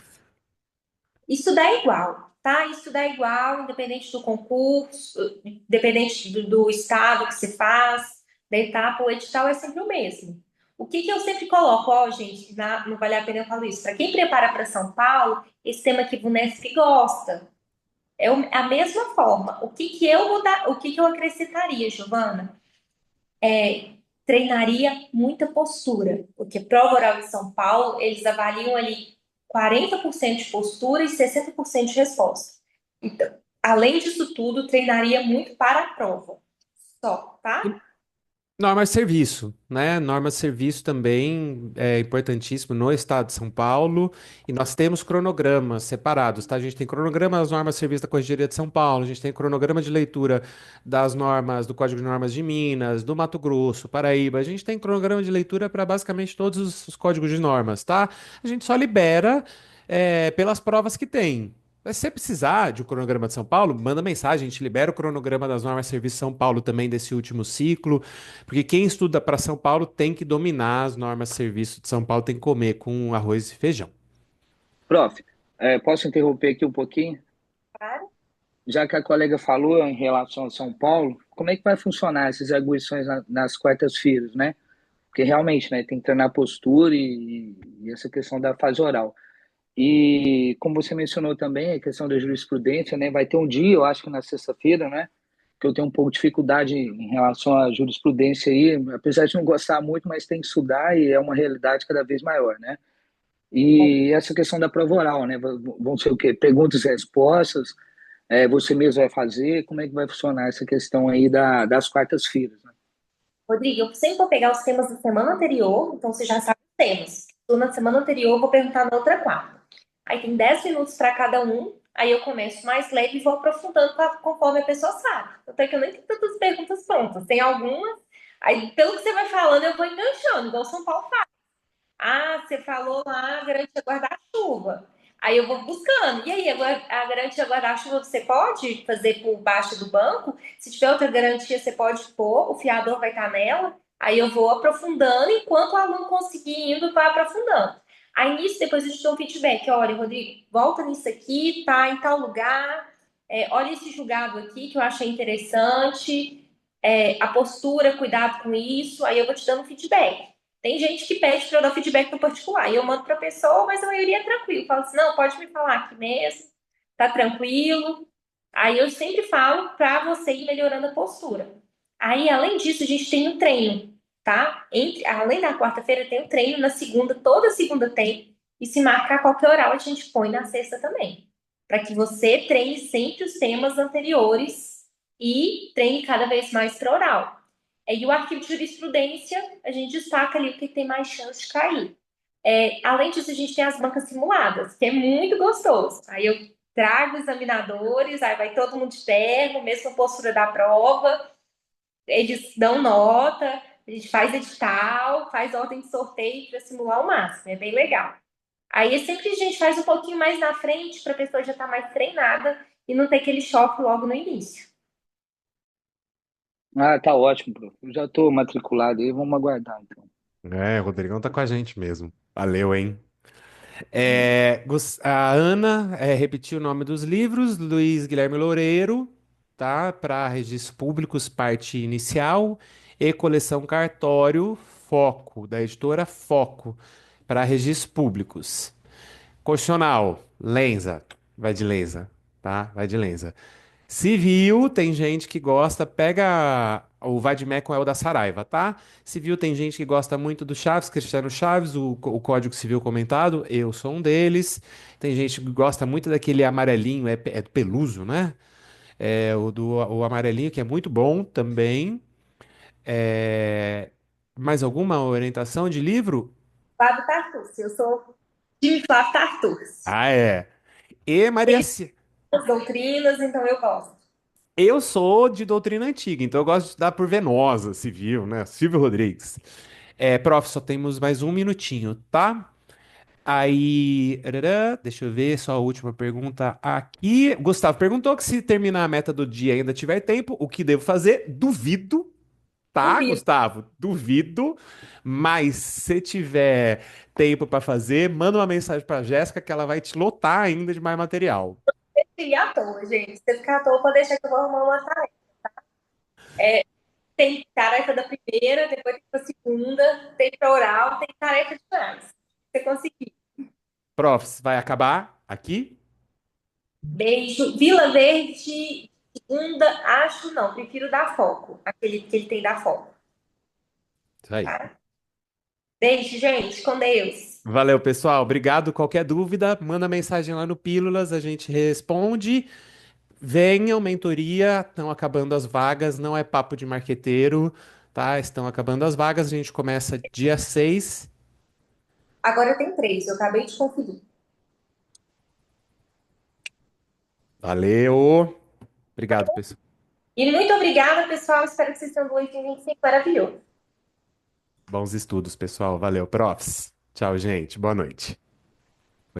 Estudar é igual, tá? Estudar é igual, independente do concurso, independente do estado que você faz, da etapa, o edital é sempre o mesmo. O que eu sempre coloco, ó, gente, não vale a pena eu falar isso. Para quem prepara para São Paulo, esse tema que o Vunesp gosta. A mesma forma. O que que eu acrescentaria, Giovana? Treinaria muita postura, porque prova oral de São Paulo, eles avaliam ali 40% de postura e 60% de resposta. Então, além disso tudo, treinaria muito para a prova. Só, tá? Norma de serviço, né? Norma de serviço também é importantíssimo no estado de São Paulo. E nós temos cronogramas separados, tá? A gente tem cronograma das normas de serviço da Corregedoria de São Paulo, a gente tem cronograma de leitura das normas do Código de Normas de Minas, do Mato Grosso, Paraíba. A gente tem cronograma de leitura para basicamente todos os códigos de normas, tá? A gente só libera pelas provas que tem. Mas se você precisar de um cronograma de São Paulo, manda mensagem, a gente libera o cronograma das normas de serviço de São Paulo também desse último ciclo. Porque quem estuda para São Paulo tem que dominar as normas de serviço de São Paulo, tem que comer com arroz e feijão. Prof, posso interromper aqui um pouquinho? Claro. Já que a colega falou em relação a São Paulo, como é que vai funcionar essas arguições nas quartas-feiras, né? Porque realmente, né, tem que treinar a postura e essa questão da fase oral. E como você mencionou também, a questão da jurisprudência, né? Vai ter um dia, eu acho que na sexta-feira, né? Que eu tenho um pouco de dificuldade em relação à jurisprudência aí, apesar de não gostar muito, mas tem que estudar e é uma realidade cada vez maior, né? E essa questão da prova oral, né? Vão ser o quê? Perguntas e respostas, você mesmo vai fazer, como é que vai funcionar essa questão aí das quartas-feiras, né? Rodrigo, eu sempre vou pegar os temas da semana anterior, então você já sabe os temas. Eu, na semana anterior, vou perguntar na outra quarta. Aí tem 10 minutos para cada um, aí eu começo mais leve e vou aprofundando conforme a pessoa sabe. Até que eu nem tenho tantas perguntas prontas, tem algumas, aí pelo que você vai falando, eu vou enganchando, igual o São Paulo faz. Ah, você falou lá, garantia guarda-chuva. Aí eu vou buscando. E aí, a garantia guarda-chuva você pode fazer por baixo do banco? Se tiver outra garantia, você pode pôr, o fiador vai estar nela. Aí eu vou aprofundando, enquanto o aluno conseguir indo, vai aprofundando. Aí nisso, depois eu te dou um feedback. Olha, Rodrigo, volta nisso aqui, tá em tal lugar. Olha esse julgado aqui que eu achei interessante. A postura, cuidado com isso. Aí eu vou te dando um feedback. Tem gente que pede para eu dar feedback no particular, e eu mando para a pessoa, mas a maioria é tranquilo. Falo assim, não, pode me falar aqui mesmo, tá tranquilo. Aí eu sempre falo para você ir melhorando a postura. Aí, além disso, a gente tem um treino, tá? Além da quarta-feira, tem um treino, na segunda, toda segunda tem, e se marcar qualquer horário, a gente põe na sexta também. Para que você treine sempre os temas anteriores e treine cada vez mais para oral. E o arquivo de jurisprudência, a gente destaca ali o que tem mais chance de cair. Além disso, a gente tem as bancas simuladas, que é muito gostoso. Aí eu trago examinadores, aí vai todo mundo de terno, mesma postura da prova, eles dão nota, a gente faz edital, faz ordem de sorteio para simular o máximo, é bem legal. Aí sempre a gente faz um pouquinho mais na frente para a pessoa já estar mais treinada e não ter aquele choque logo no início. Ah, tá ótimo, prof. Eu já estou matriculado aí, vamos aguardar então. É, o Rodrigão tá com a gente mesmo. Valeu, hein? A Ana repetiu o nome dos livros, Luiz Guilherme Loureiro, tá? Para registros públicos, parte inicial, e coleção Cartório, Foco, da editora Foco, para registros públicos. Constitucional, Lenza, vai de Lenza, tá? Vai de Lenza. Civil, tem gente que gosta, pega o Vademecum é o da Saraiva, tá? Civil tem gente que gosta muito do Chaves, Cristiano Chaves, o Código Civil comentado, eu sou um deles. Tem gente que gosta muito daquele amarelinho, é do Peluso, né? O amarelinho, que é muito bom também. É, mais alguma orientação de livro? Flávio Tartucci, eu sou time Flávio Tartucci. Ah, é. E Maria, Tem as doutrinas, então eu gosto. Eu sou de doutrina antiga, então eu gosto de estudar por Venosa, Civil, né? Silvio Rodrigues. Prof, só temos mais um minutinho, tá? Aí, deixa eu ver, só a última pergunta aqui. Gustavo perguntou que se terminar a meta do dia ainda tiver tempo, o que devo fazer? Duvido, tá, Duvido. Gustavo? Duvido. Mas se tiver tempo para fazer, manda uma mensagem para Jéssica que ela vai te lotar ainda de mais material. E à toa, gente. Se você ficar à toa, pode deixar que eu vou arrumar uma tarefa. Tem tarefa da primeira, depois tem da segunda, tem para oral, tem tarefa demais. Se você conseguir. Prof, vai acabar aqui? Beijo. Vila Verde, segunda, acho não, prefiro dar foco. Aquele que ele tem da foco. Isso aí. Tá? Beijo, gente. Com Deus. Valeu, pessoal. Obrigado. Qualquer dúvida, manda mensagem lá no Pílulas, a gente responde. Venham, mentoria, estão acabando as vagas, não é papo de marqueteiro, tá? Estão acabando as vagas, a gente começa dia 6. Agora tem três, eu acabei de conferir. Valeu. Obrigado, pessoal. E muito obrigada, pessoal. Espero que vocês tenham um 2025 maravilhoso. Bons estudos, pessoal. Valeu, profs. Tchau, gente. Boa noite.